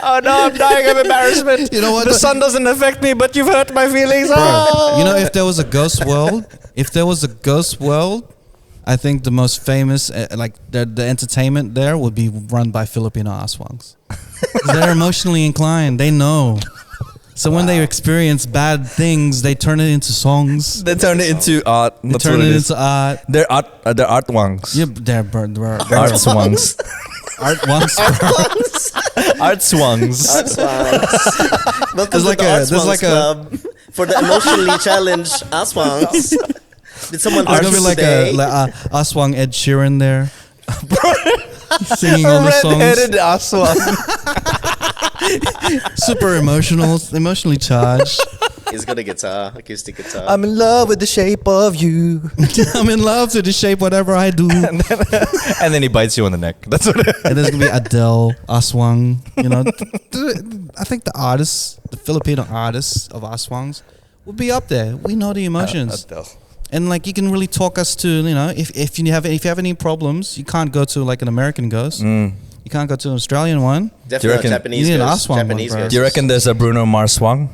Oh no, I'm dying of embarrassment. You know what? The sun doesn't affect me, but you've hurt my feelings." Bro, Oh. you know, if there was a ghost world, I think the most famous, like the entertainment there would be run by Filipino Aswangs. 'Cause they're emotionally inclined. They know. So when they experience bad things, they turn it into songs. They turn it into art. They That's turn what it is. into art. They're art wangs. Yeah, they're Art swangs. art ones. Art swangs. Welcome There's to like the a- Aswangs there's like a- Club for the emotionally challenged Aswangs. Did someone There's argue gonna be like today? a Aswang Ed Sheeran there, singing all the songs. Red-headed Aswang. Super emotionally charged. He's got a guitar, acoustic guitar. I'm in love with the shape of you. I'm in love with the shape whatever I do. And And then he bites you on the neck. That's what it there's gonna be Adele, Aswang. You know, I think the Filipino artists of Aswangs, will be up there. We know the emotions. And like you can really talk us to, you know, if you have any problems, you can't go to like an American ghost. You can't go to an Australian one. Definitely reckon- Japanese you need an ghost. Aswang one, Japanese bro. ghost. Do you reckon there's a Bruno Mars swang?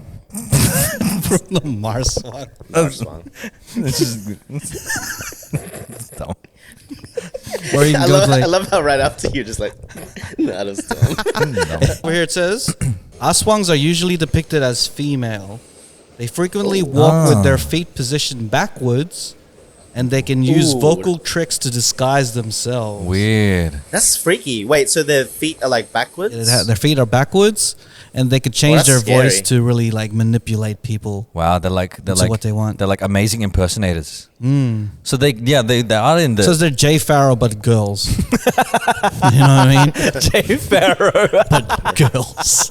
Bruno Mars one. Aswang. It's just dumb. Or you can go to like, I love how right after you're just like, not a storm. over here it says, Aswangs are usually depicted as female. They frequently walk with their feet positioned backwards, and they can use vocal tricks to disguise themselves. Weird. That's freaky. Wait, so their feet are like backwards? Their feet are backwards, and they could change their scary. voice to really like manipulate people. Wow, they're like what they want. They're like amazing impersonators. So they are in the So they're Jay Farrow but girls. You know what I mean? Jay Farrow, But girls.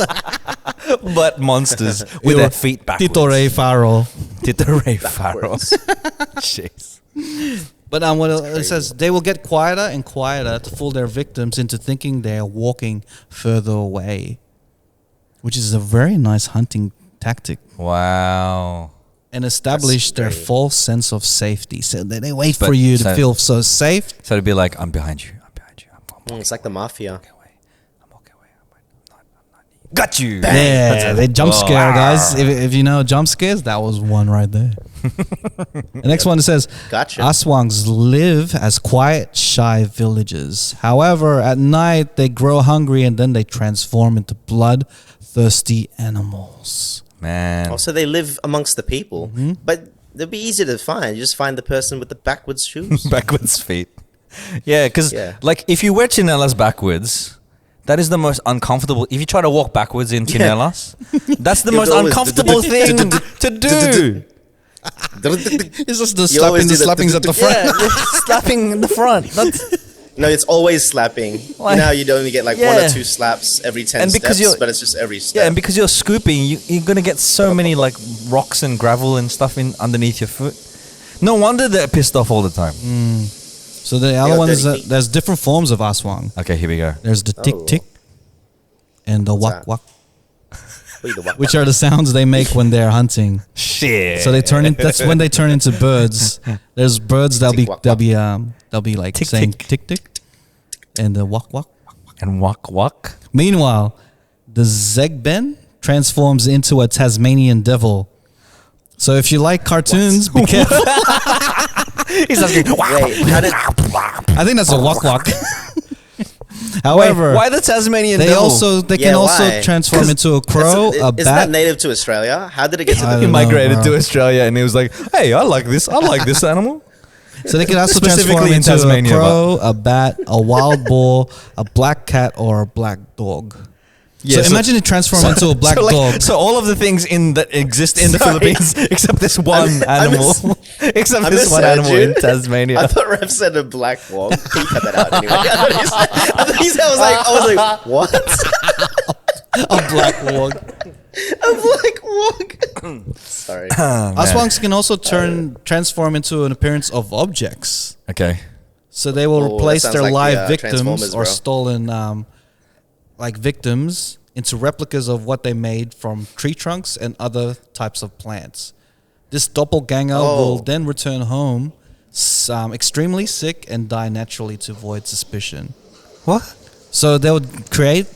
but monsters with their feet backwards. Tito Ray Farrow. Tito Ray Farrow. Jeez. But what it says, they will get quieter and quieter to fool their victims into thinking they are walking further away, which is a very nice hunting tactic. Wow. And establish their great. false sense of safety. So they wait But for you to so- feel so safe. So it'd be like, I'm behind you. I'm behind you. I'm walking It's like the mafia. away. I'm walking away. I'm not. Got you. Yeah, they jump Oh, scare, wow. guys. If you know jump scares, that was one right there. The next one says, Gotcha. Aswangs live as quiet, shy villagers. However, at night they grow hungry and then they transform into bloodthirsty animals. Man. Also, they live amongst the people, but they'll be easy to find. You just find the person with the backwards shoes. Backwards feet. Yeah, because Yeah. like if you wear chinelas backwards, that is the most uncomfortable. If you try to walk backwards in chinelas, that's the You'll most always uncomfortable thing to do. It's just the You always do the slappings at the front. Yeah, slapping in the front. That's, No, it's always slapping. Why? You know how you'd only get like one Yeah. or two slaps every 10 And because steps, you're- but it's just every step. yeah, and because you're scooping, you're gonna get so many like rocks and gravel and stuff in underneath your foot. No wonder they're pissed off all the time. So the other got one is dirty feet. there's different forms of Aswang. Okay, here we go. There's the tick tick and the wak that? wak, Wait, the what? which are the sounds they make when they're hunting. Shit. So they turn in. That's when they turn into birds. There's birds that'll be Tick, wak, they'll be like Tick, saying tick. tick tick, and the wak wak. and walk. Meanwhile, the Zegben transforms into a Tasmanian devil. So if you like cartoons, be careful. He's asking. Wait, how did... I think that's a wak wak. However, Why the Tasmanian they devil? can also why? transform into a crow, a Isn't that bat. native to Australia? How did it get to I the... He don't know, migrated bro. to Australia and he was like, "Hey, I like this. I like this animal." So they can also Specifically transform in into Tasmania, a crow, a bat, a wild boar, a black cat, or a black dog. Yeah, so imagine it transform into a black dog. So all of the things that exist in the Philippines, except this one animal, except I this one animal in misheard you. Tasmania. I thought Rev said a black wog. He cut that out anyway. I thought he said, I was like, what? A black dog. A black wog. Sorry. Aswangs can also transform into an appearance of objects. Okay. So they will Oh, that replace sounds their like the, live victims Transformers, or bro. stolen victims into replicas of what they made from tree trunks and other types of plants. This doppelganger will then return home extremely sick and die naturally to avoid suspicion. What? So they would create,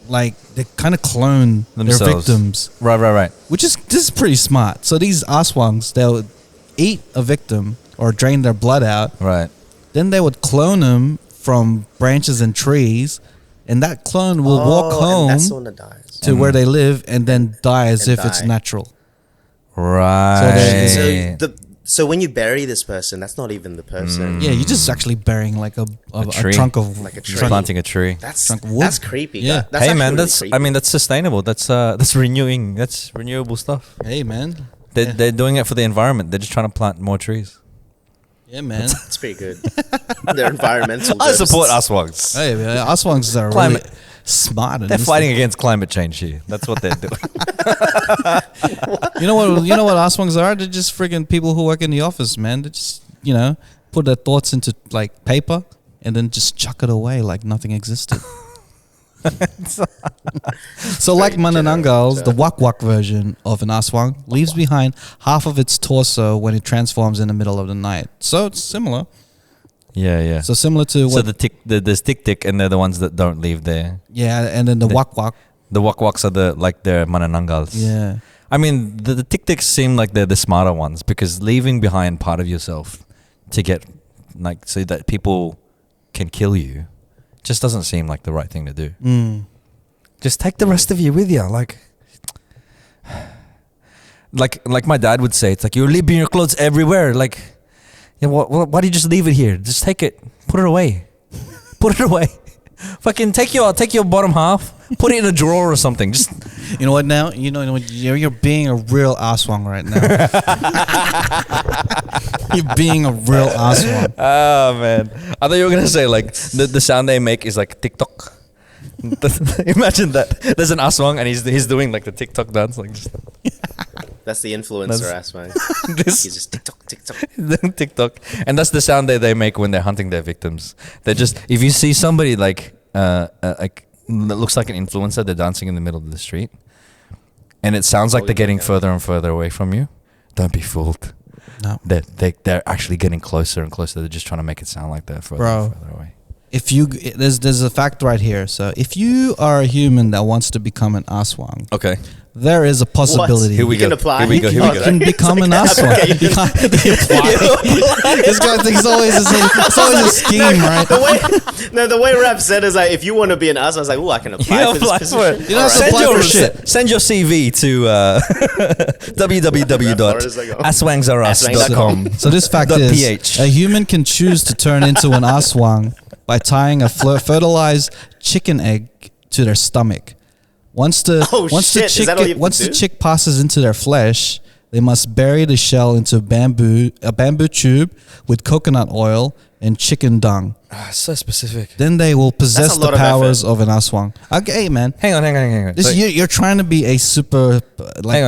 they kind of clone their Themselves. victims, Right. this is pretty smart. So these Aswangs, they'll eat a victim or drain their blood out. Right. Then they would clone them from branches and trees, and that clone will walk And home that's the one that dies. to where they live and then die as And if it's die. natural. Right. So when you bury this person, that's not even the person. Yeah, you're just actually burying like a tree. trunk of Like a Just tree. planting a tree. That's Trunk of wood. that's creepy. Yeah. That's Hey actually man, really creepy. that's sustainable. That's renewing. That's renewable stuff. Hey man, They're doing it for the environment. They're just trying to plant more trees. yeah man. It's pretty good. They're environmental. I ghosts. support Aswangs. Hey man, Aswangs are Climate- really smart. in They're this fighting against climate change here. That's what they're doing. thing. You know what Aswangs are? They're just friggin' people who work in the office, man. They just put their thoughts into like paper and then just chuck it away like nothing existed. So like manananggals, the wak wak version of an Aswang leaves behind half of its torso when it transforms in the middle of the night. So it's similar. Yeah. So similar to So what? there's tick and they're the ones that don't leave there. Yeah, and then the wak wak. The wak-waks are they're manananggals. Yeah. I mean, the tick-ticks seem like they're the smarter ones because leaving behind part of yourself to get, so that people can kill you, just doesn't seem like the right thing to do. Just take the rest of you with you, like my dad would say. It's like you're leaving your clothes everywhere. Like, yeah, why do you just leave it here? Just take it, put it away, put it away. Fucking take your bottom half, put it in a drawer or something. Just you know what? Now you're being a real Aswang right now. You're being a real Aswang. Oh man, I thought you were gonna say like the sound they make is like TikTok. Imagine that. There's an Aswang and he's doing like the TikTok dance, like just. That's the influencer Aswang. This He's just TikTok. TikTok, and that's the sound they make when they're hunting their victims. They just, if you see somebody like that looks like an influencer, they're dancing in the middle of the street, and it sounds like they're getting further and further away from you. Don't be fooled. No, they're actually getting closer and closer. They're just trying to make it sound like they're further and further away. If you there's a fact right here. So if you are a human that wants to become an Aswang, okay, there is a possibility. Here we go. Apply. Here we go. You can become an Aswang. This guy thinks it's always a scheme, right? The way Rap said is like, if you want to be an Aswang, I was like, oh, I can apply for this position. You don't have to apply for shit. Send your CV to www.aswangsaras.com. So this fact is, a human can choose to turn into an Aswang by tying a fertilized chicken egg to their stomach. Once the chick passes into their flesh, they must bury the shell into a bamboo tube with coconut oil and chicken dung. So specific. Then they will possess the powers of an Aswang. Okay, man. Hang on. You're trying to be a super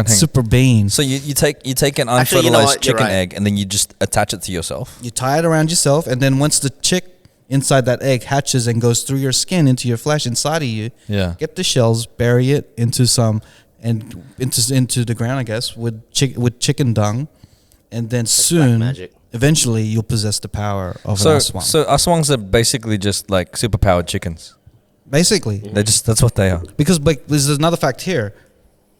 super being. So you take an unfertilized chicken egg and then you just attach it to yourself. You tie it around yourself, and then once the chick inside that egg hatches and goes through your skin into your flesh inside of you, get the shells, bury it into the ground, I guess, with chicken dung, and then eventually you'll possess the power of an Aswang. So Aswangs are basically just like superpowered chickens. Basically, that's what they are. Because there's another fact here: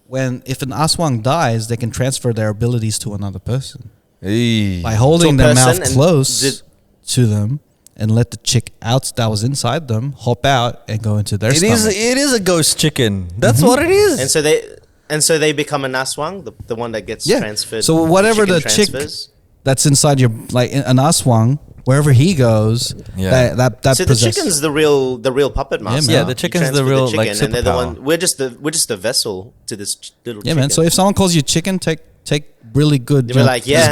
if an Aswang dies, they can transfer their abilities to another person by holding their mouth close to them. And let the chick out that was inside them hop out and go into their stomach. It is a ghost chicken. That's what it is. And so they become a Aswang, the one that gets transferred. So whatever the chick that's inside your, like an Aswang, wherever he goes, that so the chicken's the real puppet master. Yeah, the chicken's the real like superpower. And they're the one. We're just the vessel to this little. Yeah, chicken. man. So if someone calls you chicken, take really good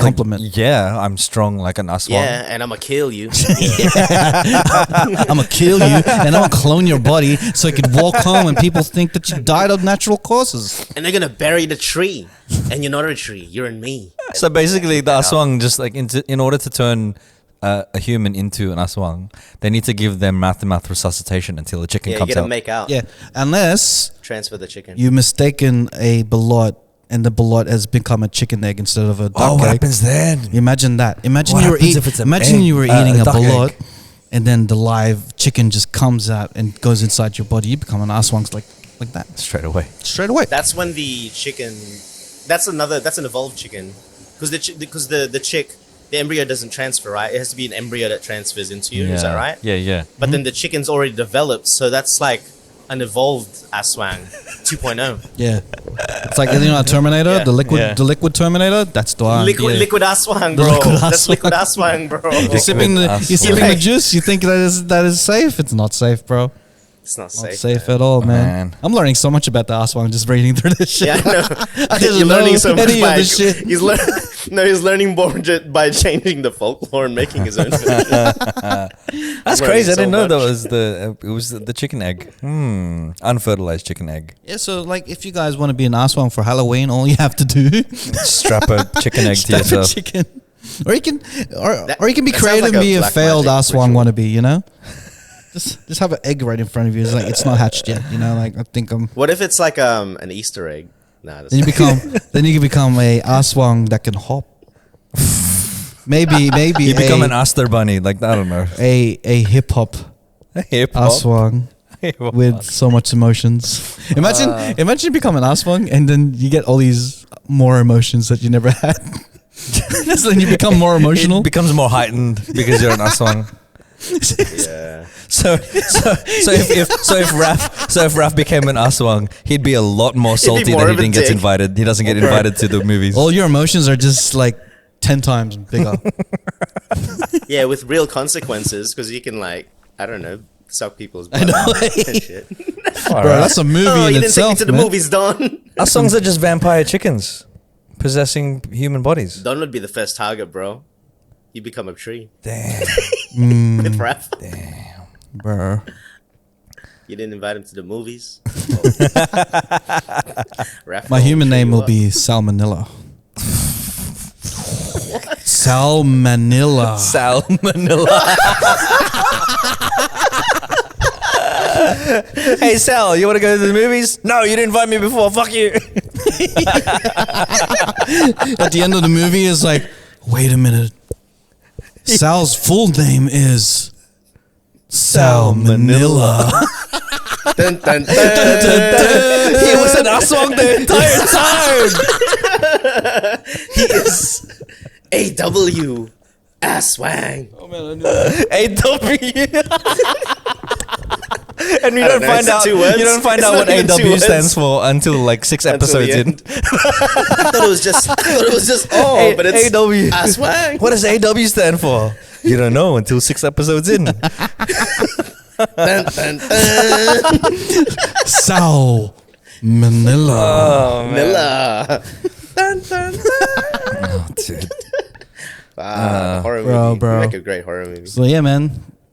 compliment. Yeah, I'm strong like an Aswang. Yeah, and I'm gonna kill you. I'm gonna kill you, and I'm gonna clone your body so you could walk home and people think that you died of natural causes. And they're gonna bury the tree, and you're not a tree. You're in me. So basically, the Aswang just like in order to turn a human into an Aswang, they need to give them mouth-to-mouth resuscitation until the chicken comes out. You gotta make out. Yeah, unless transfer the chicken. You mistaken a balot, and the balot has become a chicken egg instead of a duck egg. What happens then? Imagine that. Imagine you were eating a balot, and then the live chicken just comes out and goes inside your body. You become an Aswang like that straight away. That's when the chicken. That's an evolved chicken, because the chick. The embryo doesn't transfer, right? It has to be an embryo that transfers into you. Is that right? Yeah. But then the chicken's already developed, so that's like an evolved Aswang 2.0. Yeah, it's like Terminator, the liquid Terminator. That's the one. Liquid Aswang, bro. That's liquid Aswang, bro. You're sipping the juice. You think that is safe? It's not safe, bro. It's not safe. Not safe at all, man. I'm learning so much about the Aswang just reading through this shit. Yeah, I know. I didn't learning so much by this shit. He's learning more by changing the folklore and making his own. That's crazy. I didn't know that was the chicken egg. Unfertilized chicken egg. Yeah, so like if you guys want to be an Aswang for Halloween, all you have to do strap a chicken egg to yourself. Or you can be creative and be a failed Aswang wannabe, you know? Just have an egg right in front of you. It's like it's not hatched yet, you know. Like I think What if it's like an Easter egg? Nah, then you can become a Aswang that can hop. Maybe you become an Aster bunny. Like I don't know. A hip hop Aswang with so much emotions. Imagine you become an Aswang and then you get all these more emotions that you never had. So then you become more emotional. It becomes more heightened because you're an Aswang. Yeah. So if Raf became an Aswang, he'd be a lot more salty more that he of a didn't get dick. invited. He doesn't get invited to the movies. All your emotions are just like 10 times bigger. Yeah, with real consequences, because you can like, I don't know, suck people's blood out and shit. Bro, that's a movie Oh, in you didn't take me itself, to the man. movies, Don. Aswangs are just vampire chickens possessing human bodies. Don would be the first target, bro. You become a tree Damn. with Raph. Bro. You didn't invite him to the movies. Raph My will human cheer name you will up. be Salmonella. Salmonella. Salmonella. Hey Sal, you want to go to the movies? No, you didn't invite me before. Fuck you. At the end of the movie is like, wait a minute. Sal's full name is Salmonella. Dun, dun, dun. He was an Aswang the entire time. He is A.W. Aswang. AW. And we I don't know, find it's out. two words. You don't find It's out not what even two AW words. stands for until like 6 episodes the in. end. I thought it was just but it's AW. Aswang. What does AW stand for? You don't know until 6 episodes in. Dun, dun, dun. Salmonella. Oh Miller. Dun, dun, dun. Oh, dude. Horror bro, movie. bro. You make a great horror movie. So yeah, man.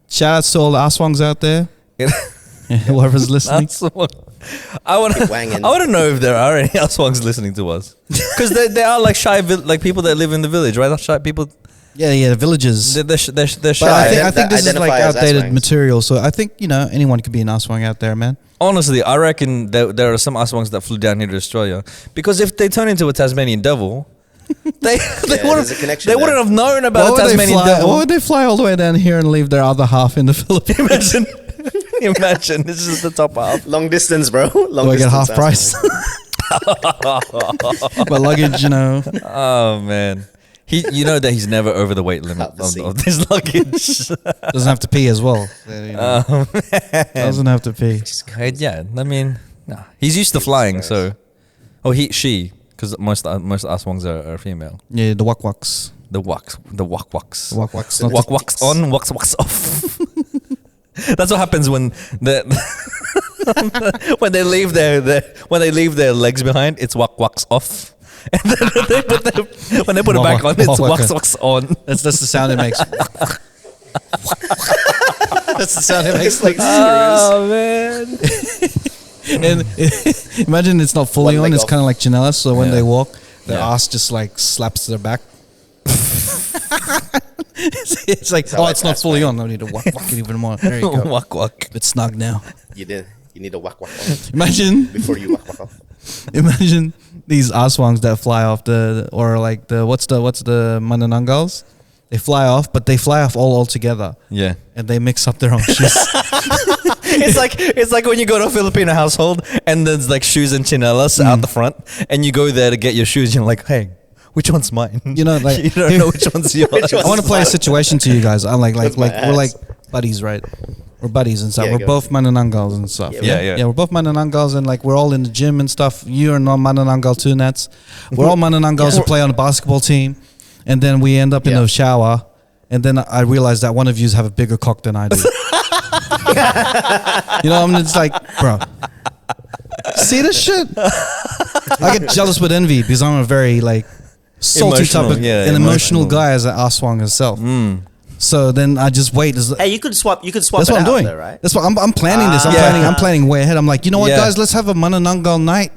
Shout out to all the Aswangs out there. Whoever's listening. I want wanging. to know if there are any Aswangs listening to us, because they are like shy, like people that live in the village, right? Shy people. Yeah, the villages. They're But shy. I think this is like Identify as outdated Aswangs. material. So I think, anyone could be an Aswang out there, man. Honestly, I reckon there are some Aswangs that flew down here to Australia, because if they turn into a Tasmanian devil, they there's wouldn't a connection they there. wouldn't have known about a Tasmanian Why devil. would they fly all the way down here and leave their other half in the Philippines? Imagine this is the top half. Long distance, bro. Long Do I get distance half price? My luggage, Oh man, you know that he's never over the weight limit Half the seat. of his luggage. doesn't have to pee as well. Doesn't have to pee. Yeah, I mean, nah. He's used to flying, so she, because most Aswangs are female. Yeah, the wak-waks. The waks. Wak-waks. Wak-waks Waks on, waks off. That's what happens when when they leave their legs behind. It's waks off, and then when they put it back on, it's waks on. That's the sound it makes. That's the sound it makes. Like, Oh man! and imagine it's not fully One on. leg It's off. kind of like Janela. So when Yeah. they walk, their Yeah. ass just like slaps their back. it's like, how it's not it's fully made. on. I need to walk it even more. There you go. Wak. It's snug now. You need a whack off Imagine before you whack off. Imagine these Aswangs that fly off what's the manananggals? They fly off, but they fly off all together, Yeah. and they mix up their own shoes. It's like when you go to a Filipino household and there's like shoes and chinelas out the front, and you go there to get your shoes. You're like, hey, which one's mine? You know, like you don't know which one's yours. Which I one's want to play a situation to you guys. I'm like That's my we're like ass. buddies, right? We're buddies and stuff. Yeah, we're go. both manananggals and stuff. Yeah, yeah. We're both manananggals, and like we're all in the gym and stuff. You are not manananggal too, Nats. We're all manananggals who play on a basketball team, and then we end up in Yeah. the shower, and then I realize that one of you have a bigger cock than I do. I'm just like, bro, see this shit? I get jealous with envy because I'm a very like salty Emotional, type of yeah, an emotional emotional. guy as an Aswang himself. So then I just wait. Hey, you could swap. That's it what I'm out doing. though, right? That's what I'm planning this. I'm Yeah. planning. I'm planning way ahead. I'm like, you know what, Yeah. guys? Let's have a manananggal night.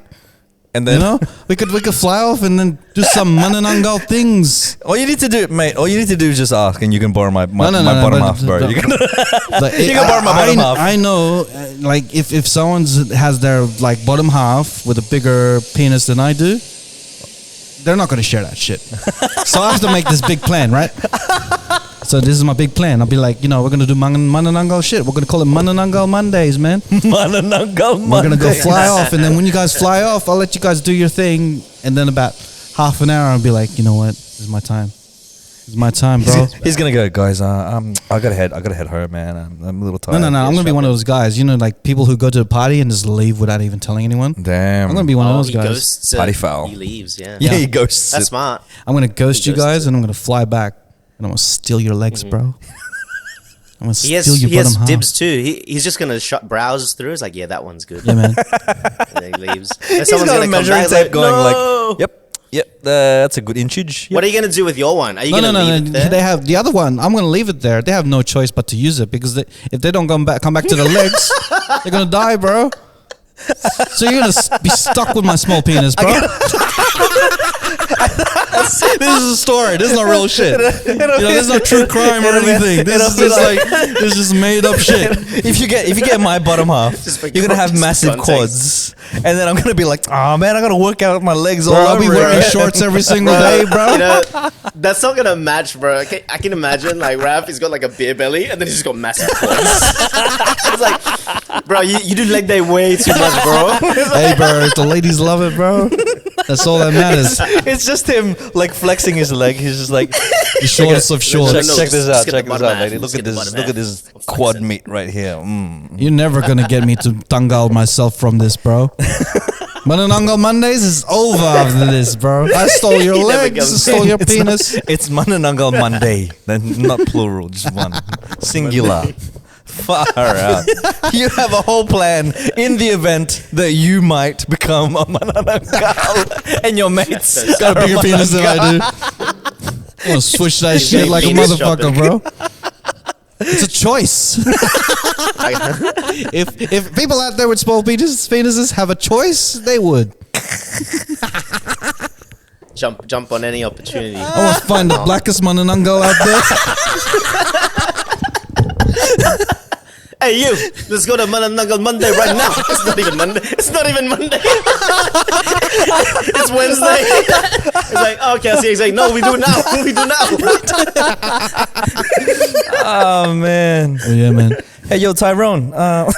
And then We could fly off and then do some manananggal things. all you need to do, mate. All you need to do is just ask, and you can borrow my bottom but half, bro. You can, Like, You can borrow my bottom half. I know, like if someone has their like bottom half with a bigger penis than I do, they're not going to share that shit. So I have to make this big plan, right? So this is my big plan. I'll be like, we're going to do manananggal shit. We're going to call it Manananggal Mondays, man. manananggal. We're going to go fly off. And then when you guys fly off, I'll let you guys do your thing. And then about half an hour, I'll be like, you know what? This is my time. It's my time, bro. He's gonna go, guys. I gotta head home, man. I'm a little tired. No. I'm gonna be one of those guys. You know, like people who go to a party and just leave without even telling anyone. Damn. I'm gonna be one of those guys. Ghosts, Party foul. He leaves. Yeah. Yeah, he ghosts. That's smart. I'm gonna ghost you He ghosts guys, it. and I'm gonna fly back, and I'm gonna steal your legs, bro. I'm gonna He steal your has bottom half. dibs too. He's just gonna browse through. It's like, yeah, that one's good. Yeah, man. And then he leaves. And He's someone's got a gonna come measuring back, tape like, going no! like, yep, that's a good inchage. Yep. What are you gonna do with your one? Are you No. gonna leave it there? They have the other one. I'm gonna leave it there. They have no choice but to use it because if they don't come back to the legs, they're gonna die, bro. So you're gonna be stuck with my small penis, bro. This is a story. This is not real shit. You know, this is not true crime or anything. This is just like this is just made up shit. If you get my bottom half, Just for you're gonna have massive context. quads, and then I'm gonna be like, oh man, I gotta work out my legs Bro, all I'll over. be wearing it." shorts every single day, bro. You know, that's not gonna match, bro. I can imagine like Raph, he's got like a beer belly, and then he's just got massive quads. It's like, bro, you do leg day way too much, bro. Hey, bro, if the ladies love it, bro, that's all that matters. It's just him like flexing his leg. He's just like, The shortest of check, shorts. check this Just out, get check the this bottom out, half. lady. Just Look at get the this, bottom look at half. this Flex quad it. meat right here. You're never gonna get me to tangal myself from this, bro. Mananangal Mondays is over after this, bro. I stole your He never legs, I comes stole your It's penis. It's Mananangal Monday, then not plural, just one, singular. Far out. You have a whole plan in the event that you might become a manananggal and your mates Got a bigger are penis than I do. I'm gonna switch that shit like a penis motherfucker, shopping. bro. It's a choice. if people out there with small penises have a choice, they would. Jump on any opportunity. I want to find the blackest mananangal out there. Hey, you! Let's go to Mananangal Monday right now. It's not even Monday. It's not even Monday. It's Wednesday. It's like, oh, okay, I see. He's like, no, we do now. We do now. Oh man. Oh, yeah, man. Hey yo, Tyrone. Tyrone.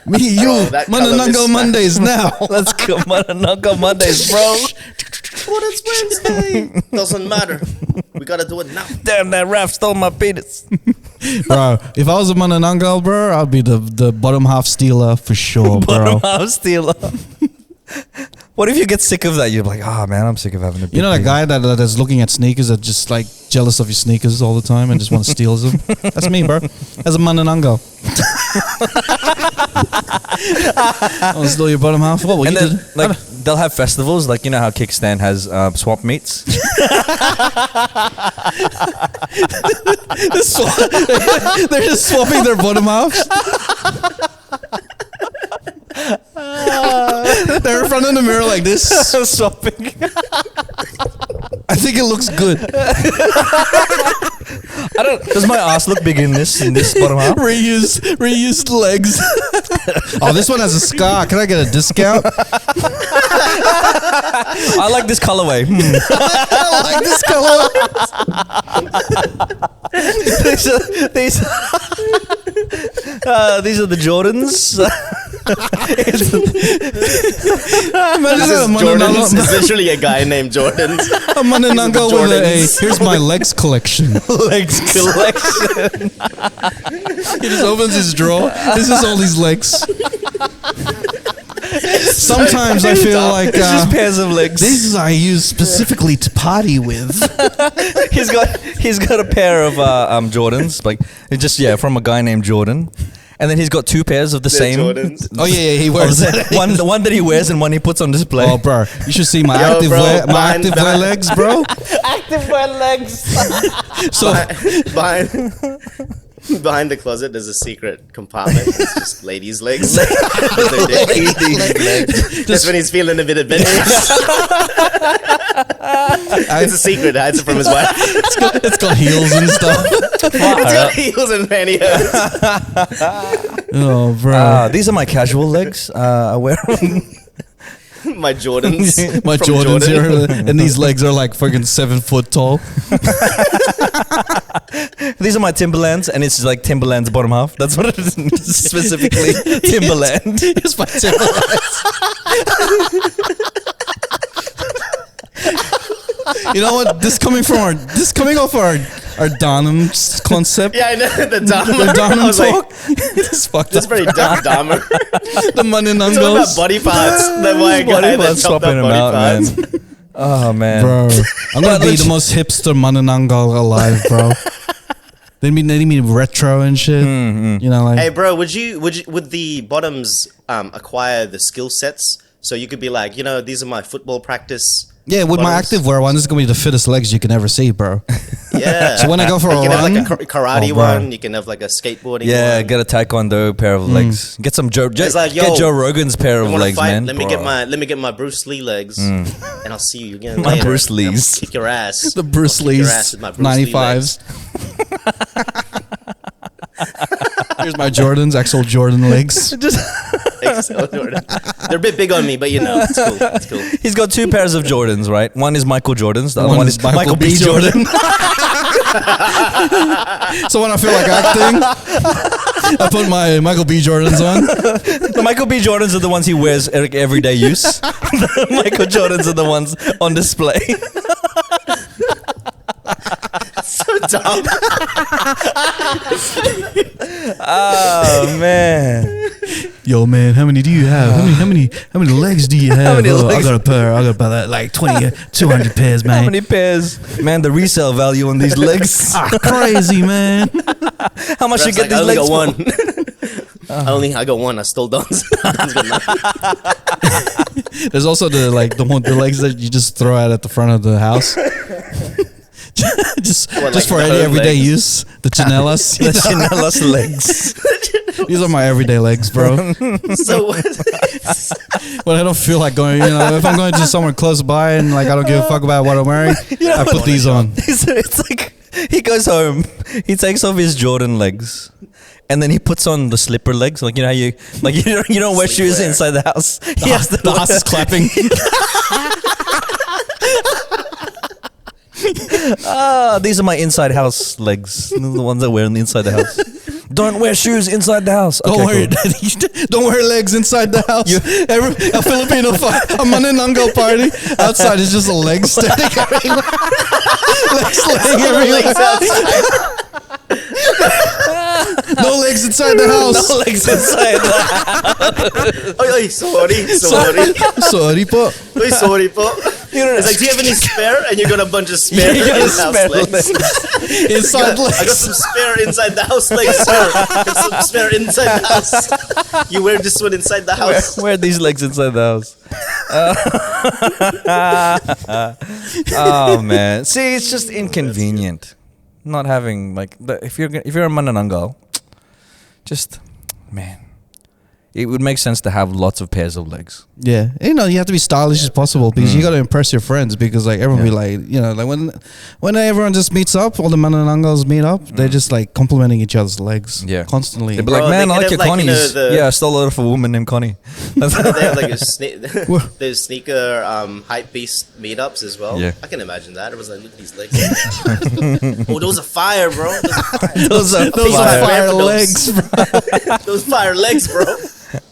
Me, you, Bro, that colour Mananangal is- Mondays now. Let's go Manananggal Mondays, bro. But it's Wednesday. Doesn't matter. We gotta do it now. Damn, that Raph stole my penis. Bro, if I was a Mananangal, bro, I'd be the bottom half stealer for sure, bro. Bottom house stealer. What if you get sick of that? You're like, oh man, I'm sick of having a big You know that penis." guy that is looking at sneakers that just like jealous of your sneakers all the time and just want to steal them? That's me, bro. As a Mananangal. I want to steal your bottom half. What? Well, And you then, did? like, they'll have festivals, like, you know how Kickstand has swap meets? They're just swapping their bottom halves. They're in front of the mirror like this. Swapping. I think it looks good. I don't. Does my ass look big in this bottom half? Reused legs. Oh, this one has a scar. Can I get a discount? I like this colorway. I like this color. These are the Jordans. Jordan's. It's literally a guy named Jordan's. A Mananangal with a, Jordans. here's my legs collection. Legs collection. He just opens his drawer. This is all these legs. Sometimes I feel like It's just pairs of legs. these I use specifically to party with. He's got a pair of Jordans, like it just from a guy named Jordan, and then he's got two pairs of the same. Jordans. Oh yeah, he wears that. the one that he wears and one he puts on display. Oh, bro, you should see my Yo, active bro, wear, behind- legs, bro. Active wear legs. So Behind the closet, there's a secret compartment. It's just ladies' legs. legs. That's when he's feeling a bit adventurous. It's a secret. Hides it from his wife. it's got heels and stuff. It's got heels and pantyhose. Oh, bro. These are my casual legs. I wear them. My Jordans. My from Jordans Jordan. here, and these legs are like fucking 7 foot tall. These are my Timberlands, and it's like Timberland's bottom half. That's what it is specifically. Timberland. Here's my Timberlands. You know what? This coming off our Dahmer concept. Yeah, I know the Dahmer. The Dahmer I was talk. like, This fucked this is up. very Dahmer. The manananggals. It's all about body parts. The white guy that chopped swapping up them body out, man. parts. Oh man, Bro, I'm gonna be the most hipster manananggal alive, bro. They mean retro and shit. You know, like Hey, bro, would the bottoms acquire the skill sets? So you could be like, you know, these are my football practice. yeah, with my bottoms. activewear one, this is gonna be the fittest legs you can ever see, bro. Yeah. So when I go for a you can run, have like a karate oh, bro. one. You can have like a skateboarding yeah, one. get a taekwondo pair of legs. Get some It's like, yo, get Joe Rogan's pair of You wanna legs, fight? man. Let me get my Bruce Lee legs, and I'll see you again My later. Bruce Lees. I'll kick your ass. the Bruce I'll kick your Lee's ass with my Bruce Lee 95s. Here's my Jordans, XL Jordan legs. legs. They're a bit big on me, but you know, it's cool. It's cool. He's got two pairs of Jordans, right? One is Michael Jordan's, the other One one is is Michael B. B. Jordan. So when I feel like acting, I put my Michael B. Jordans on. The Michael B. Jordans are the ones he wears everyday use. The Michael Jordans are the ones on display. So dumb. Oh man. Yo, man, how many do you have? How many legs do you have? many Oh, legs? I got about that like 20, 200 pairs, man. How many pairs? Man, the resale value on these legs. Crazy, man. How much you Rap's get like, these I only legs got for? one. I got one. I stole Don's. Don's got none. There's also the legs that you just throw out at the front of the house. just like for the any home everyday legs? use. The chinelas. The Chinelas legs. These are my everyday legs, bro. So what? When I don't feel like going, you know, if I'm going to somewhere close by and like I don't give a fuck about what I'm wearing, I put these on. It's like he goes home, he takes off his Jordan legs, and then he puts on the slipper legs. Like you know how you don't wear shoes Sleepwear. inside the house. He has The house is clapping. These are my inside house legs. These are the ones I wear on the inside the house. Don't wear shoes inside the house. Don't Okay, wear cool. don't wear legs inside the house. A Filipino a manananggal party outside is just a leg standing everywhere. Legs laying everywhere. Legs outside. No legs inside the house. No legs inside the house. Oy, sorry. Sorry po. Oy, sorry po. It's like, do you have any spare? And you got a bunch of spare You got a in-house spare legs. Inside I got legs. some spare inside the house legs, sir. I got some spare inside the house. You wear this one inside the house. Wear these legs inside the house. Oh man, see, it's just inconvenient not having like if you're a manananggal, just man, it would make sense to have lots of pairs of legs. Yeah, you know, you have to be stylish as possible because you got to impress your friends. Because like everyone be like, you know, like when everyone just meets up, all the manananggals meet up, they're just like complimenting each other's legs, Yeah. constantly. They'd be like, Bro, man, they I like could your have, like, you Connies. know, Yeah, I stole it from a woman named Connie. They have like there's sneaker hype beast meetups as well. Yeah. I can imagine that. It was like, look at these legs. Oh, those are fire, bro. Those are Those fire. are fire Those- legs, bro. Those fire legs, bro.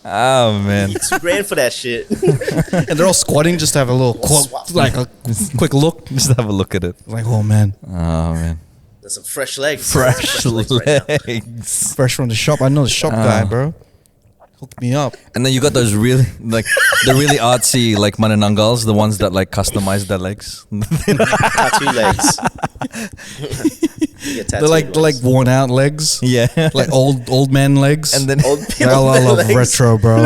Oh man. $2,000 for that shit. And they're all squatting just to have a little like a quick look. Just have a look at it. Like, oh man, Oh man. There's some fresh legs. Fresh legs right now. legs. fresh from the shop. I know the shop guy, bro. Hooked me up. And then you got those really like the really artsy like manananggals, the ones that like customize their legs. Tattoo legs. They're like worn out legs, Yeah. like old man legs. And then old I people love legs. retro, bro.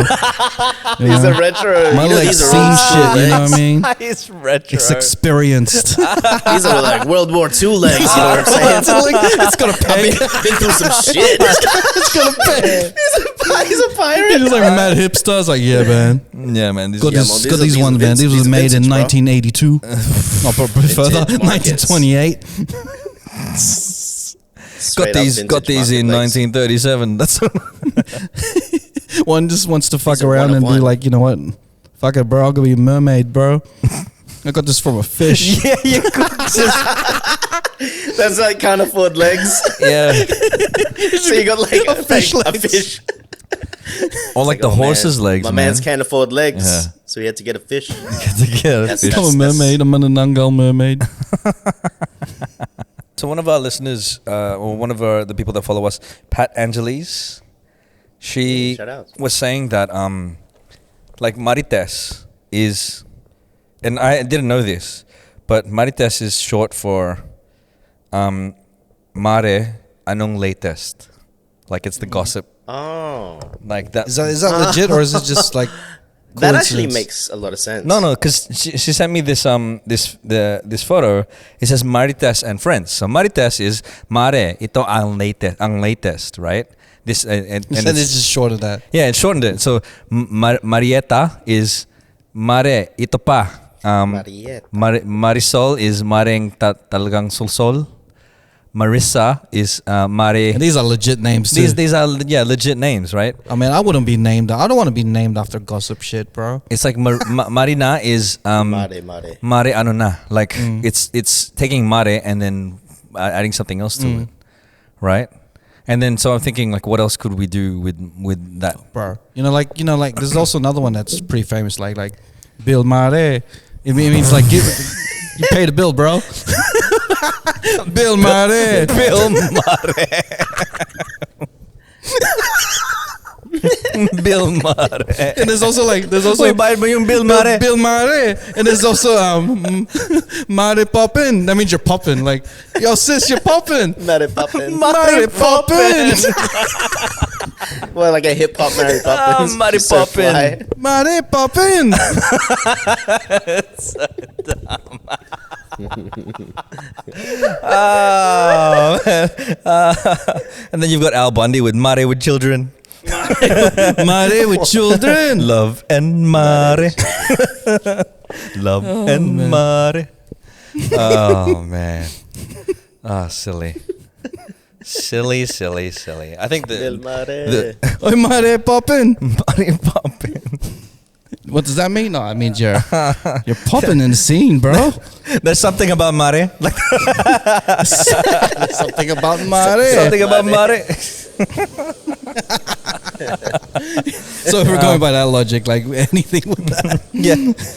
These are retro. My You know, legs these are seen old shit. school You know legs. what I mean? it's retro. It's experienced. These are like World War II legs. You know what I'm saying? It's gonna pay. Been through some shit. It's gonna pay. He's a pirate. He's like mad hipster. I was like, yeah, man. Yeah, man. These Got, are- Yeah, this, man, got these ones, man. These was are made in vintage, bro. 1982. Not probably further. markets. 1928. Straight up got vintage these in market legs. 1937. That's One just wants to fuck These are around one and of be one. like, you know what? Fuck it, bro. I'll go be a mermaid, bro. I got this from a fish. yeah, you could just That's like can't afford legs. yeah. So you got like a fish fish. A legs. fish. Or like the oh, man, horse's legs, My man. man's can't afford legs, Yeah. so he had to get a fish. That's- I'm a mermaid. I'm a manananggals mermaid. So one of our listeners, or one of the people that follow us, Pat Angeles, she Shout out. was saying that like Marites is, and I didn't know this, but Marites is short for Mare Anong Latest. Like it's the gossip. Oh, Like that. Is that legit or is it just like that actually coincidence? makes a lot of sense. No, because she sent me this this photo. It says Marites and friends. So Marites is Mare ito ang latest, right? This and You said it's just short of that. yeah, it shortened it. So Marieta is Mare ito pa. Marieta. Marisol is Mareng talagang solsol. Marissa is Mare. And these are legit names too. These are legit names, right? I mean, I wouldn't be named. I don't want to be named after gossip shit, bro. It's like Marina is Mare. Mare ano na. Like it's taking mare and then adding something else to it, right? And then so I'm thinking like, what else could we do with that? Bro, you know, like there's also another one that's pretty famous, like Bill Mare. It means like you pay the bill, bro. Bill Mare. Bill Mare. Bill Mare. And there's also Wait, bayad mo yung Bill Mare. Bill Mare. And there's also Mare poppin'. That means you're poppin'. Like, yo sis, you're poppin'. Mare Poppins. Mare poppin'. Well, like a hip hop Mary Poppins. Mary So Poppin. fly. Mare poppin'. Oh, man. And then you've got Al Bundy with Mare with children. Mare with children. Love and Mare. Love and man. Mare. Oh, man. Ah, silly. Silly. I think Bill the Mare. Oy, Mare poppin'. Mare Poppin. What does that mean? No, it means you're popping in the scene, bro. There's something about Mare. Like Something about Mare. something about Mare. So if we're going by that logic, like anything with that. Yeah.